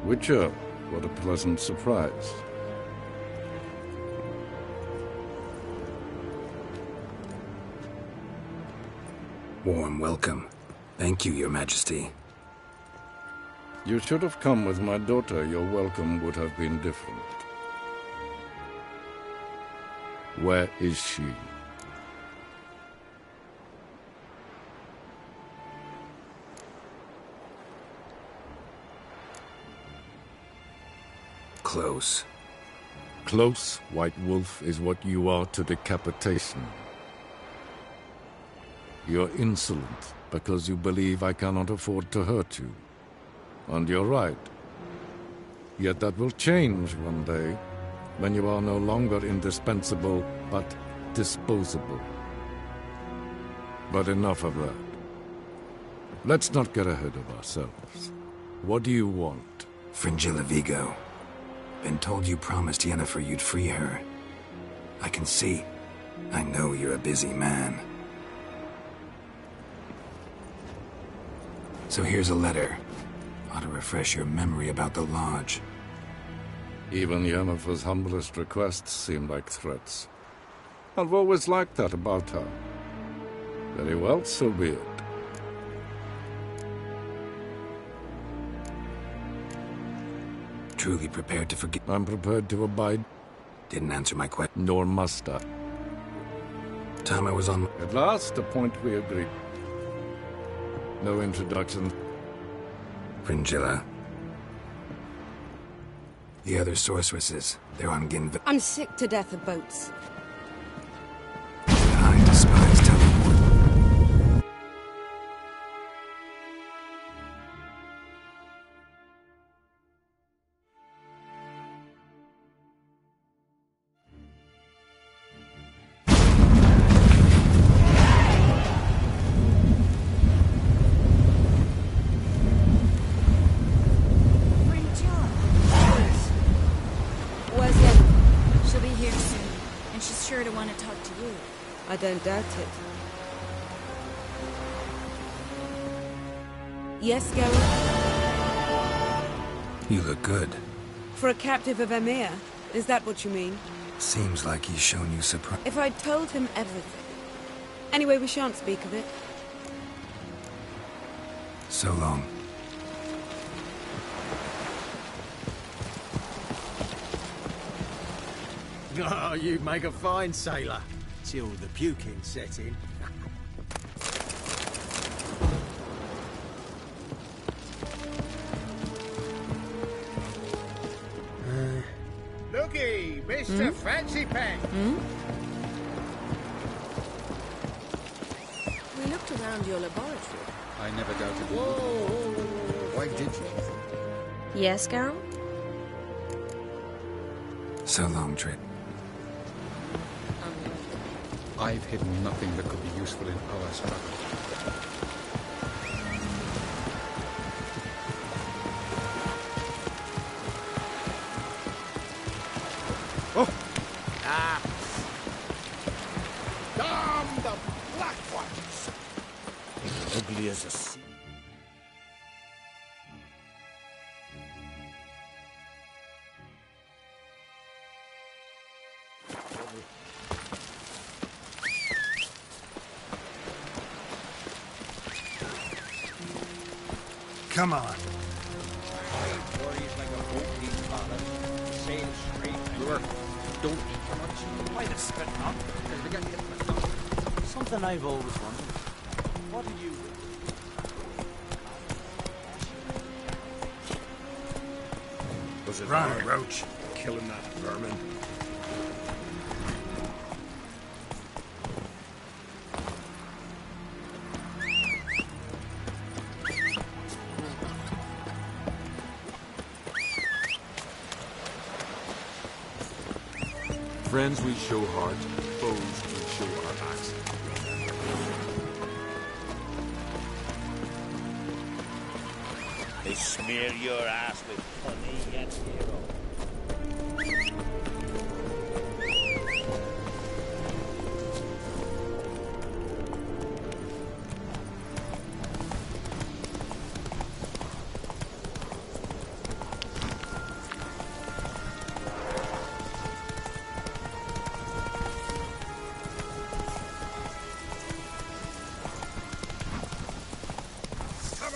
Witcher, what a pleasant surprise. Warm welcome. Thank you, Your Majesty. You should have come with my daughter. Your welcome would have been different. Where is she? Close. Close, White Wolf, is what you are to decapitation. You're insolent because you believe I cannot afford to hurt you. And you're right. Yet that will change one day, when you are no longer indispensable, but disposable. But enough of that. Let's not get ahead of ourselves. What do you want? Fringilla Vigo. Been told you promised Yennefer you'd free her. I can see. I know you're a busy man. So here's a letter. Ought to refresh your memory about the Lodge. Even Yennefer's humblest requests seem like threats. I've always liked that about her. Very well, so be it. Truly prepared to forgive? I'm prepared to abide. Didn't answer my question. Nor must I. Time I was on... At last, a point we agree. No introduction. Fringilla. The other sorceresses, they're on Ginville. I'm sick to death of boats. I despise teleport. I don't doubt it. Yes, Geralt? You look good. For a captive of Emir, is that what you mean? Seems like he's shown you surprise. If I'd told him everything. Anyway, we shan't speak of it. So long. Oh, you make a fine sailor. Till the puking set in. Looky, Mr. Fancy Pants. We looked around your laboratory. I never doubted you. Why did you? Yes, Geralt? So long, Trid. I've hidden nothing that could be useful in our struggle. Oh! Ah! Damn the black ones! Ugly as a sea. Come on. Don't eat too much. Why the spit up? Because we get hit in the stomach. Something I've always wondered. What do you... Was it right, Roach? Killing that vermin. Friends we show heart, foes we show our backs. They smear your ass with honey and hero.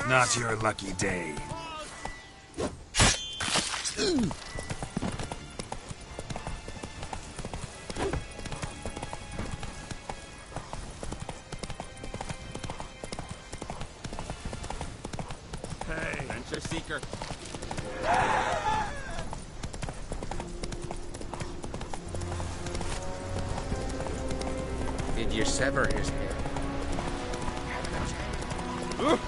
Not your lucky day. Hey, adventure seeker. Did you sever his head? Roach.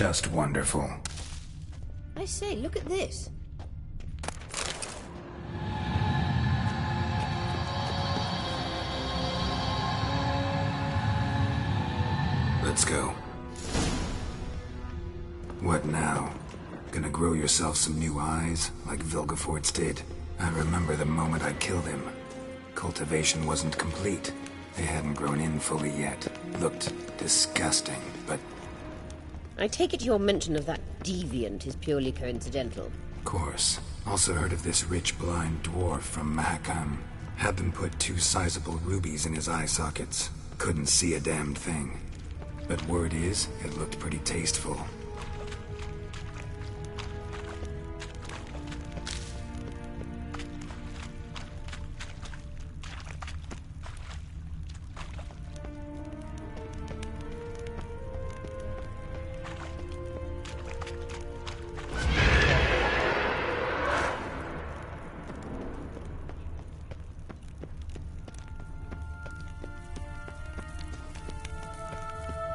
Just wonderful. I say, look at this. Let's go. What now? Gonna grow yourself some new eyes, like Vilgefortz did? I remember the moment I killed him. Cultivation wasn't complete. They hadn't grown in fully yet. Looked disgusting, but... I take it your mention of that deviant is purely coincidental. Of course. Also heard of this rich blind dwarf from Mahakam. Had them put 2 sizable rubies in his eye sockets. Couldn't see a damned thing. But word is, it looked pretty tasteful.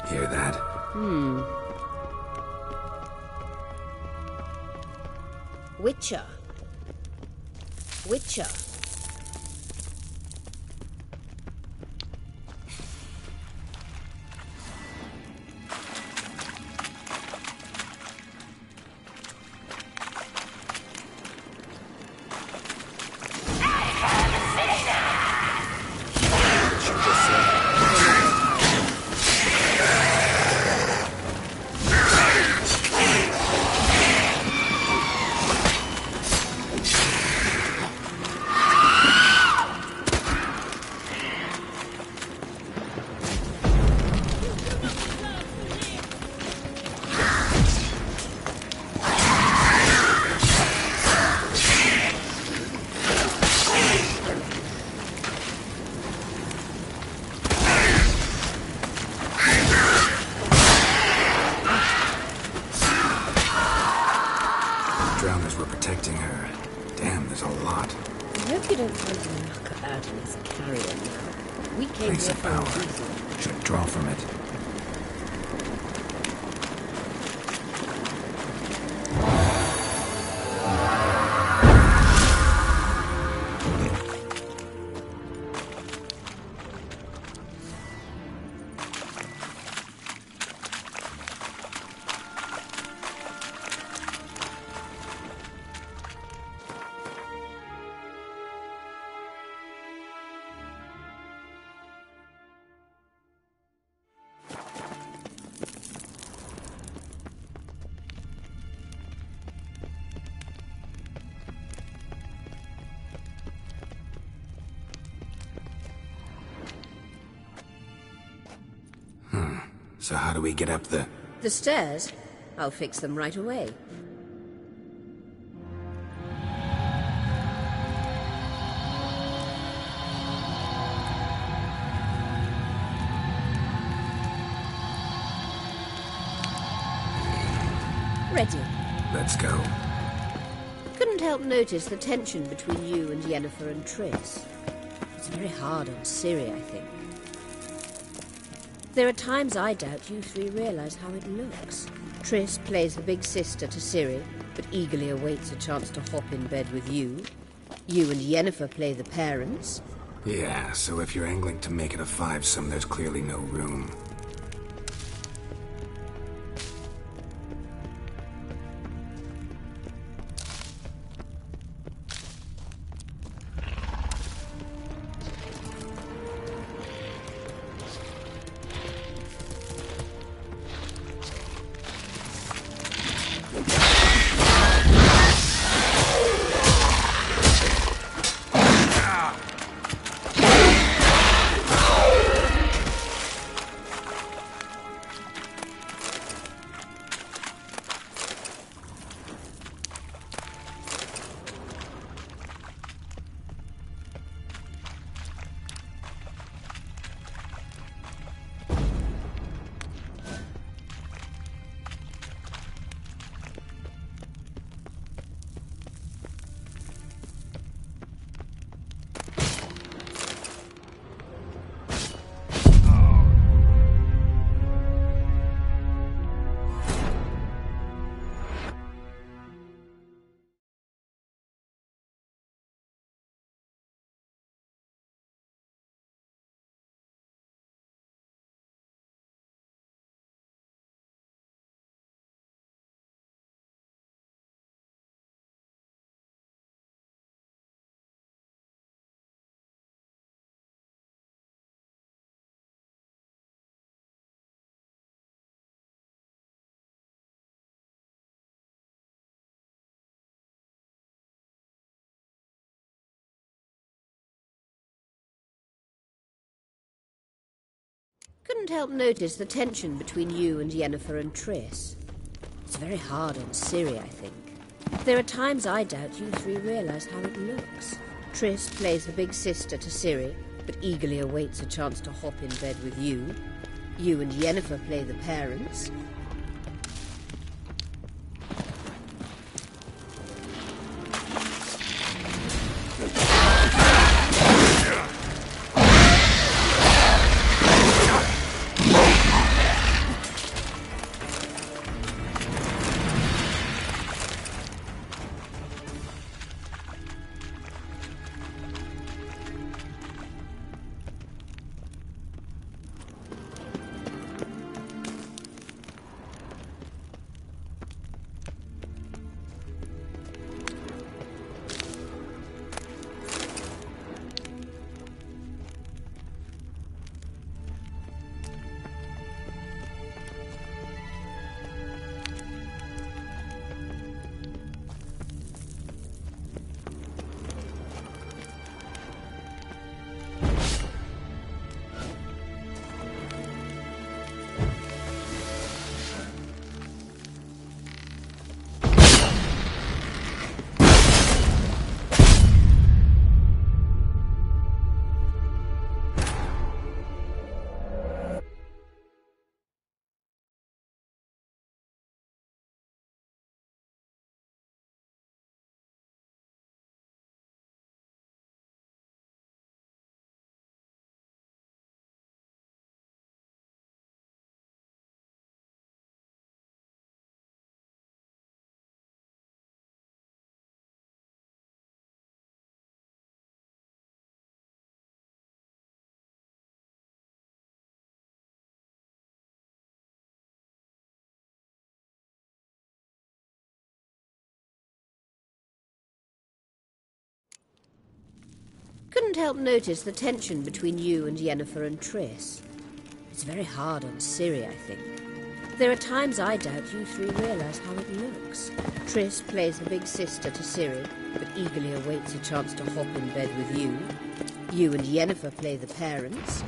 Hear that? Witcher. Witcher. Drowners were protecting her. Damn, there's a lot. I hope you don't find the knocker out in his carrier now. We came Place here of for a power. reason. Should draw from it. So how do we get up the... The stairs? I'll fix them right away. Ready. Let's go. Couldn't help notice the tension between you and Yennefer and Triss. It's very hard on Ciri, I think. There are times I doubt you three realize how it looks. Triss plays the big sister to Ciri, but eagerly awaits a chance to hop in bed with you. You and Yennefer play the parents. Yeah, so if you're angling to make it a 5-some, there's clearly no room. Couldn't help notice the tension between you and Yennefer and Triss. It's very hard on Ciri, I think. There are times I doubt you three realize how it looks. Triss plays the big sister to Ciri, but eagerly awaits a chance to hop in bed with you. You and Yennefer play the parents. Couldn't help notice the tension between you and Yennefer and Triss. It's very hard on Ciri, I think. There are times I doubt you three realize how it looks. Triss plays the big sister to Ciri, but eagerly awaits a chance to hop in bed with you. You and Yennefer play the parents.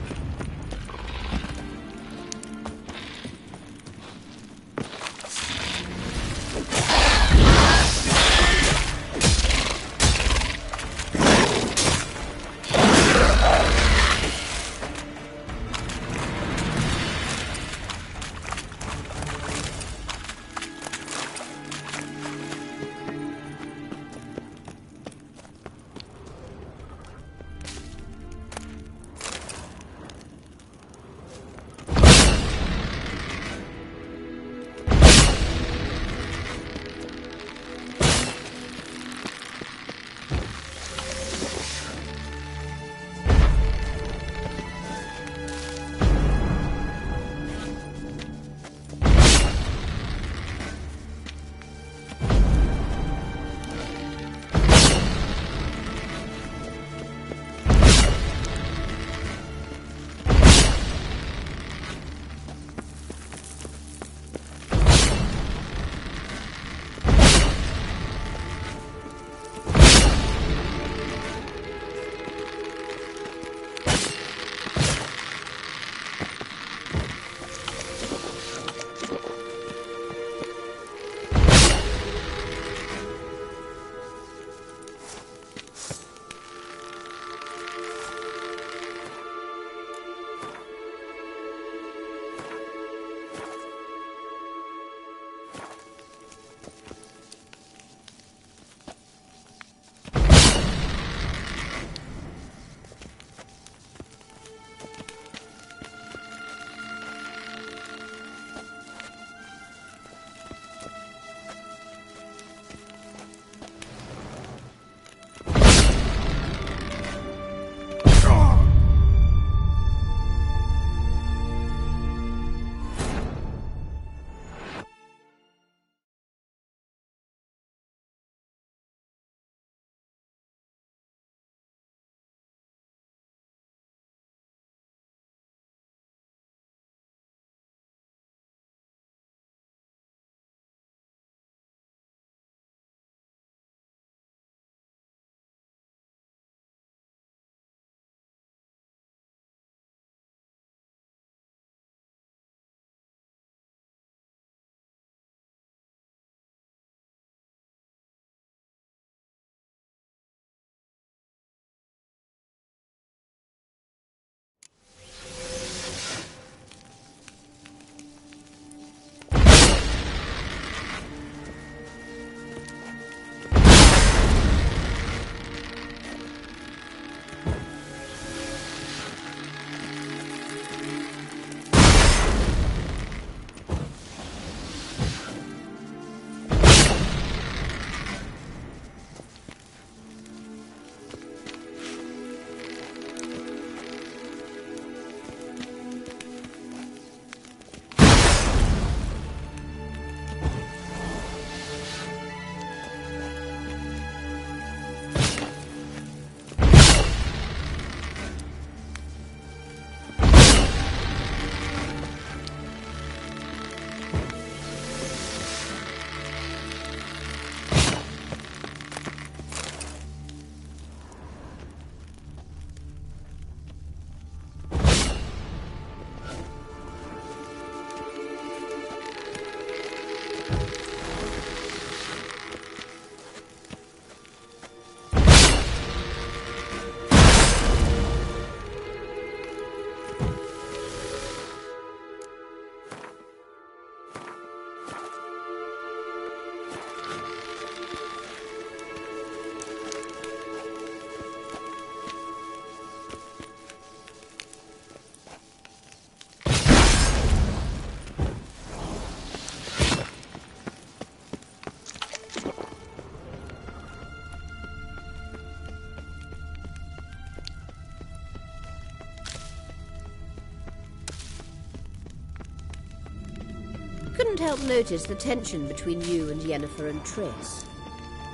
couldn't help notice the tension between you and Yennefer and Triss.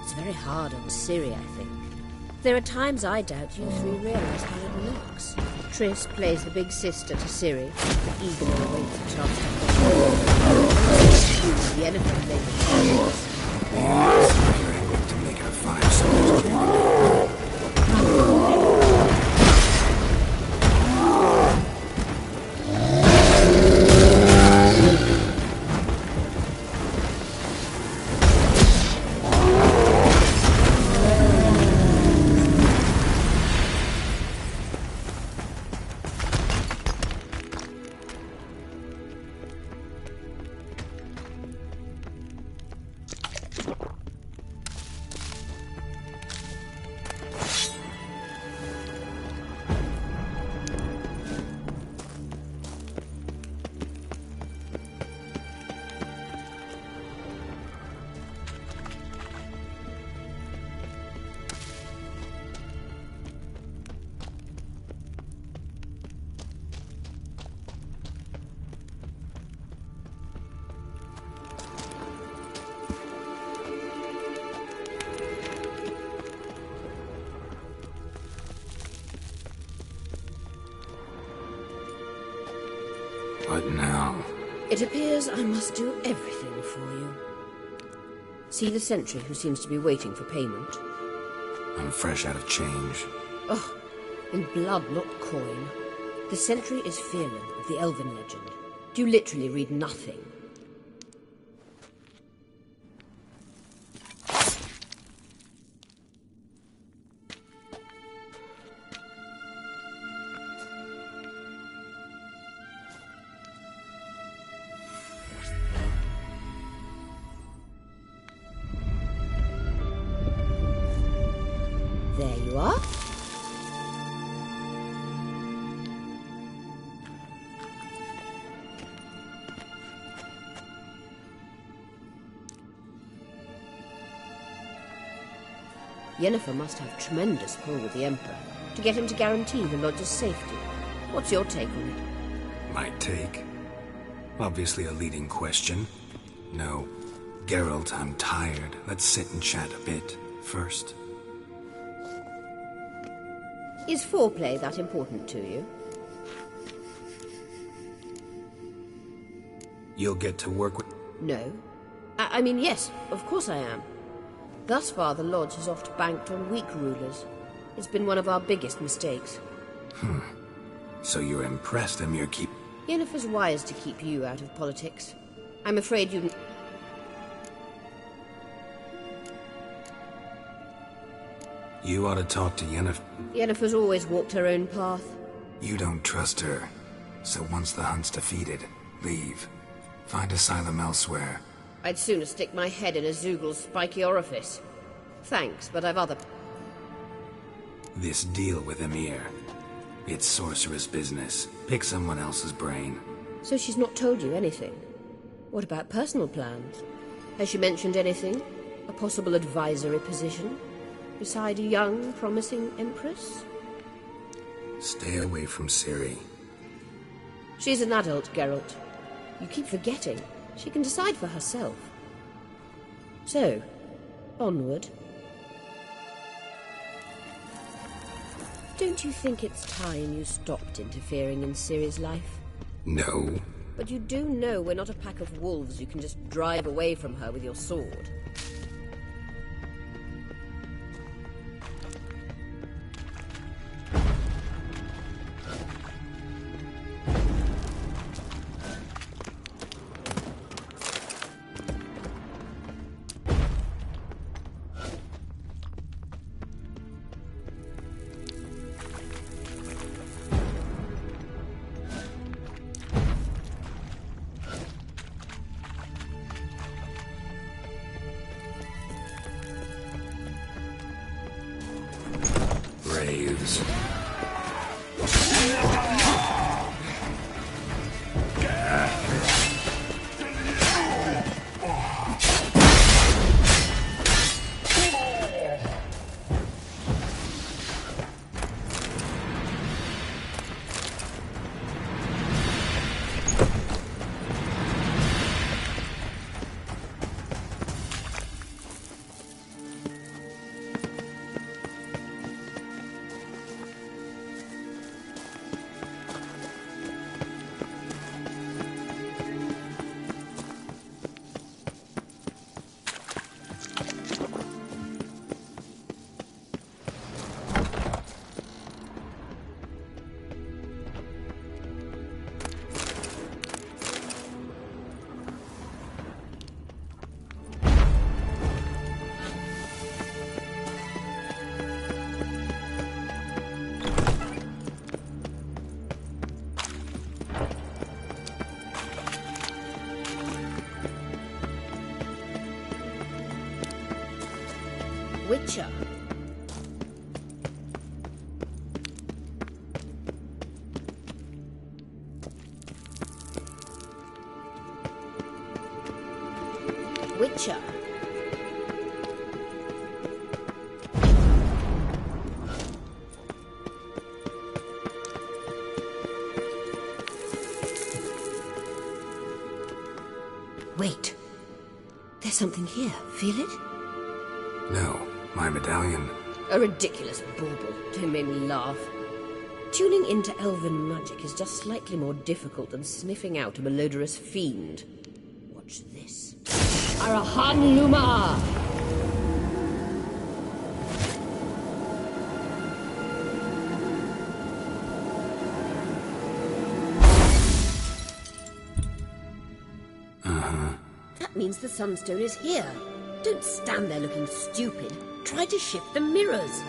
It's very hard on Ciri, I think. There are times I doubt you three realise how it looks. Triss plays the big sister to Ciri, eagerly awaits a chance to Yennefer made the choice. You're able to make her 5 souls. What now? It appears I must do everything for you. See the sentry who seems to be waiting for payment? I'm fresh out of change. Oh, in blood, not coin. The sentry is Fearlan of the Elven legend. Do you literally read nothing? There you are. Yennefer must have tremendous pull with the Emperor to get him to guarantee the Lodge's safety. What's your take on it? My take? Obviously a leading question. No. Geralt, I'm tired. Let's sit and chat a bit first. Is foreplay that important to you? You'll get to work with... No. I mean, yes, of course I am. Thus far, the Lodge has oft banked on weak rulers. It's been one of our biggest mistakes. So you're impressed Emir keep... Yennefer's wise to keep you out of politics. I'm afraid you... You ought to talk to Yennefer. Yennefer's always walked her own path. You don't trust her. So once the hunt's defeated, leave. Find asylum elsewhere. I'd sooner stick my head in a Zoogl's spiky orifice. Thanks, but I've other... This deal with Emir. It's sorceress business. Pick someone else's brain. So she's not told you anything? What about personal plans? Has she mentioned anything? A possible advisory position? Beside a young, promising empress? Stay away from Ciri. She's an adult, Geralt. You keep forgetting. She can decide for herself. So, onward. Don't you think it's time you stopped interfering in Ciri's life? No. But you do know we're not a pack of wolves you can just drive away from her with your sword. Braves. Witcher. Witcher. Wait. There's something here. Feel it? No, my medallion. A ridiculous bauble. Don't make me laugh. Tuning into elven magic is just slightly more difficult than sniffing out a malodorous fiend. Watch this. Arahan Luma! That means the Sunstone is here. Don't stand there looking stupid. Try to shift the mirrors.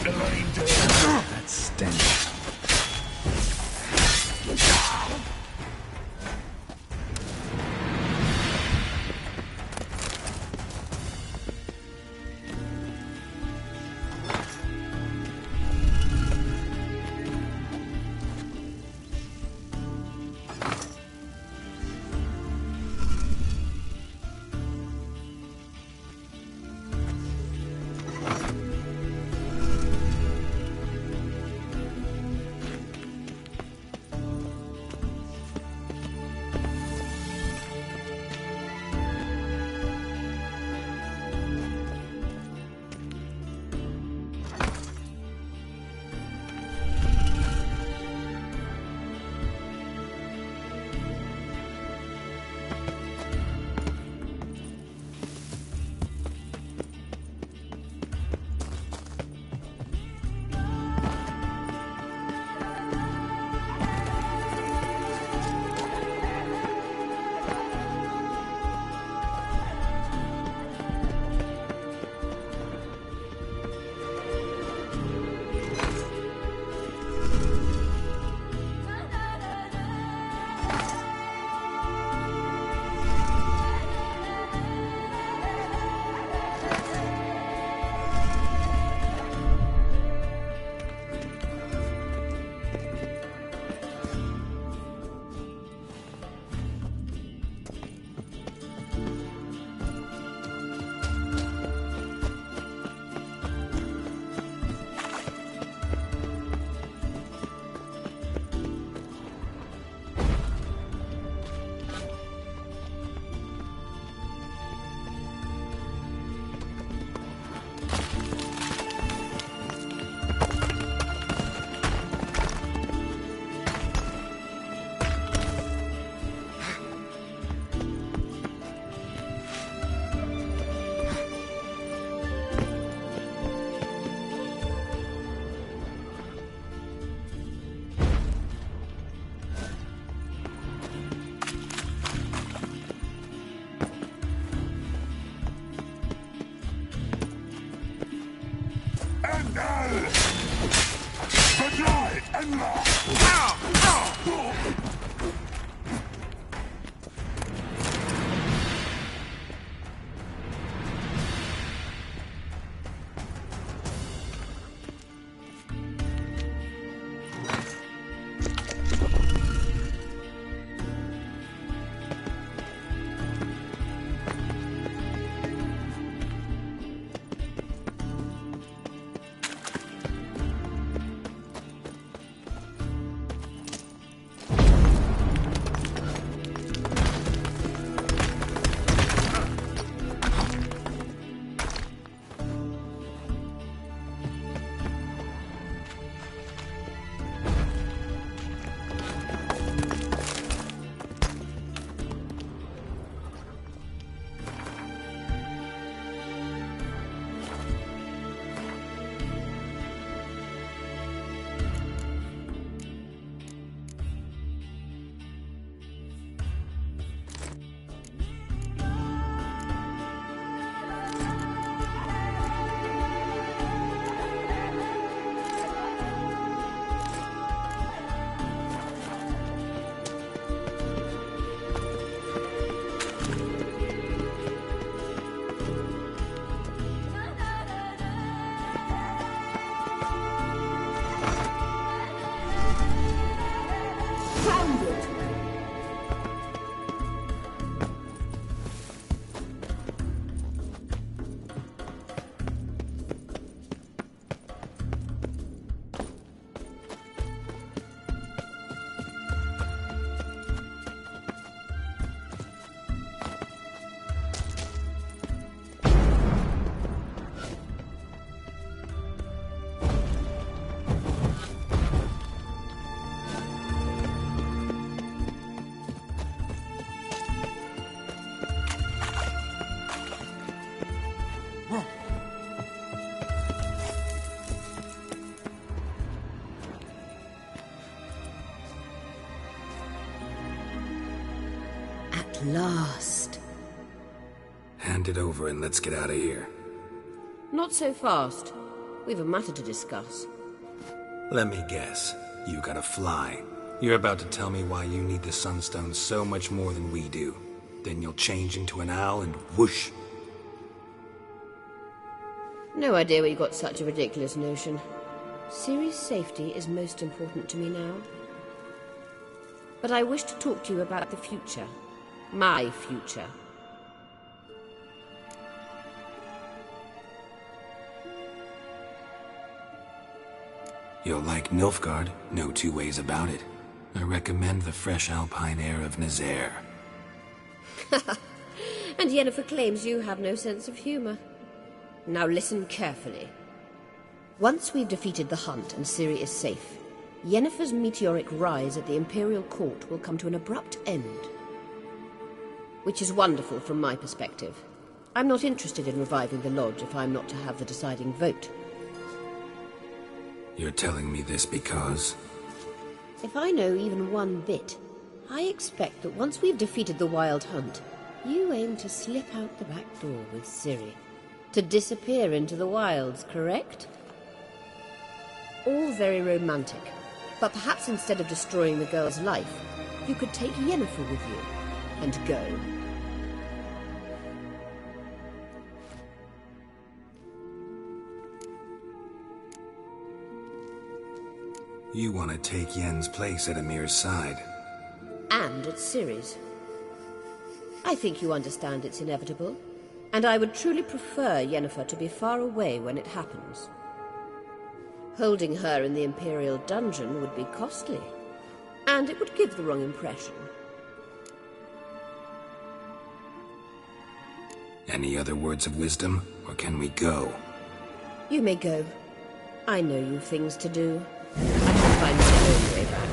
That stench. At last. Hand it over and let's get out of here. Not so fast. We've a matter to discuss. Let me guess. You gotta fly. You're about to tell me why you need the Sunstone so much more than we do. Then you'll change into an owl and whoosh. No idea where you got such a ridiculous notion. Ciri's safety is most important to me now. But I wish to talk to you about the future. My future. You'll like Nilfgaard, no two ways about it. I recommend the fresh alpine air of Nazaire. And Yennefer claims you have no sense of humor. Now listen carefully. Once we've defeated the Hunt and Ciri is safe, Yennefer's meteoric rise at the Imperial Court will come to an abrupt end. Which is wonderful from my perspective. I'm not interested in reviving the Lodge if I'm not to have the deciding vote. You're telling me this because... If I know even one bit, I expect that once we've defeated the Wild Hunt, you aim to slip out the back door with Ciri. To disappear into the wilds, correct? All very romantic. But perhaps instead of destroying the girl's life, you could take Yennefer with you and go. You want to take Yen's place at Amir's side. And at Ciri's. I think you understand it's inevitable, and I would truly prefer Yennefer to be far away when it happens. Holding her in the Imperial dungeon would be costly, and it would give the wrong impression. Any other words of wisdom, or can we go? You may go. I know you've things to do. I can find my own way back.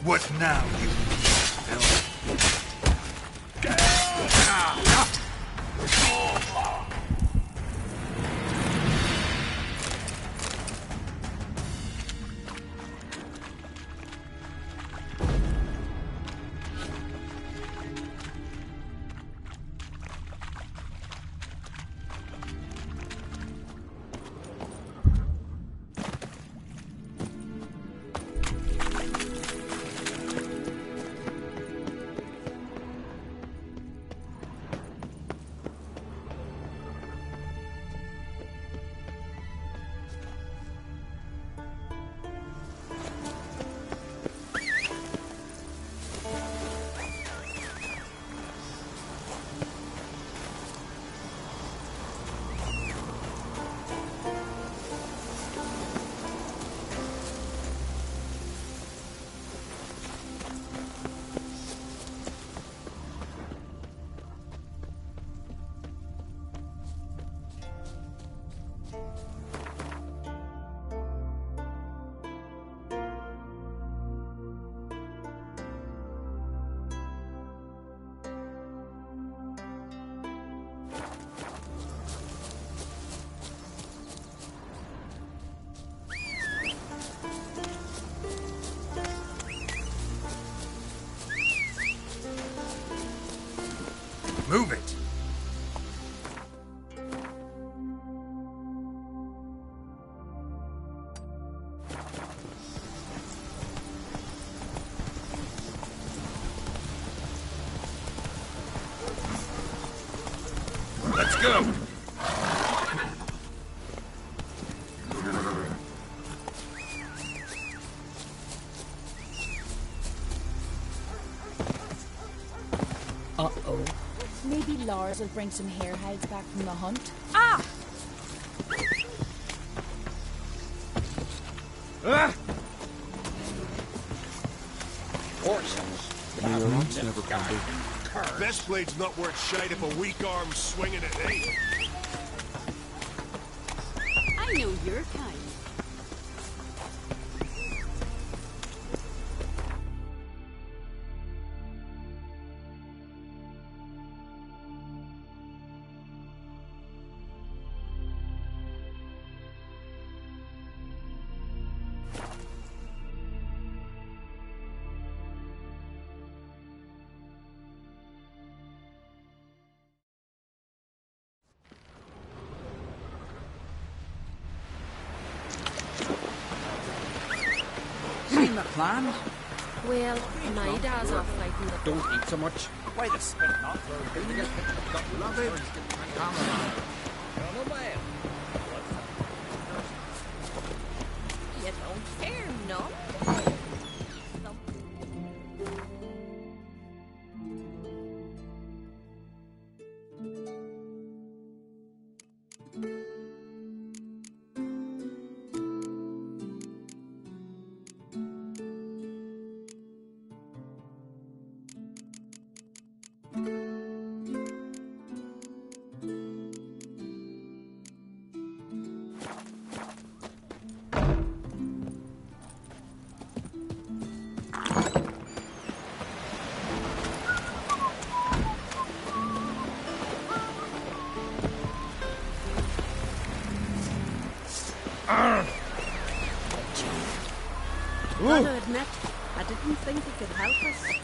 What now, you move it? Let's go! Uh-oh. Maybe Lars will bring some hare hides back from the hunt. Ah! Ah! Horses. Never come big. Best blade's not worth shite if a weak arm's swinging it, eh? I know your kind. Seen the plan? Well, my dad's off fighting the Don't eat so much. Why the spit not? Love it. You don't care none. Gotta admit, I didn't think he could help us.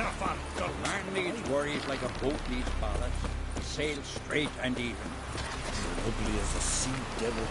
Man needs worries like a boat needs ballast. Sail straight and even. Ugly as a sea devil.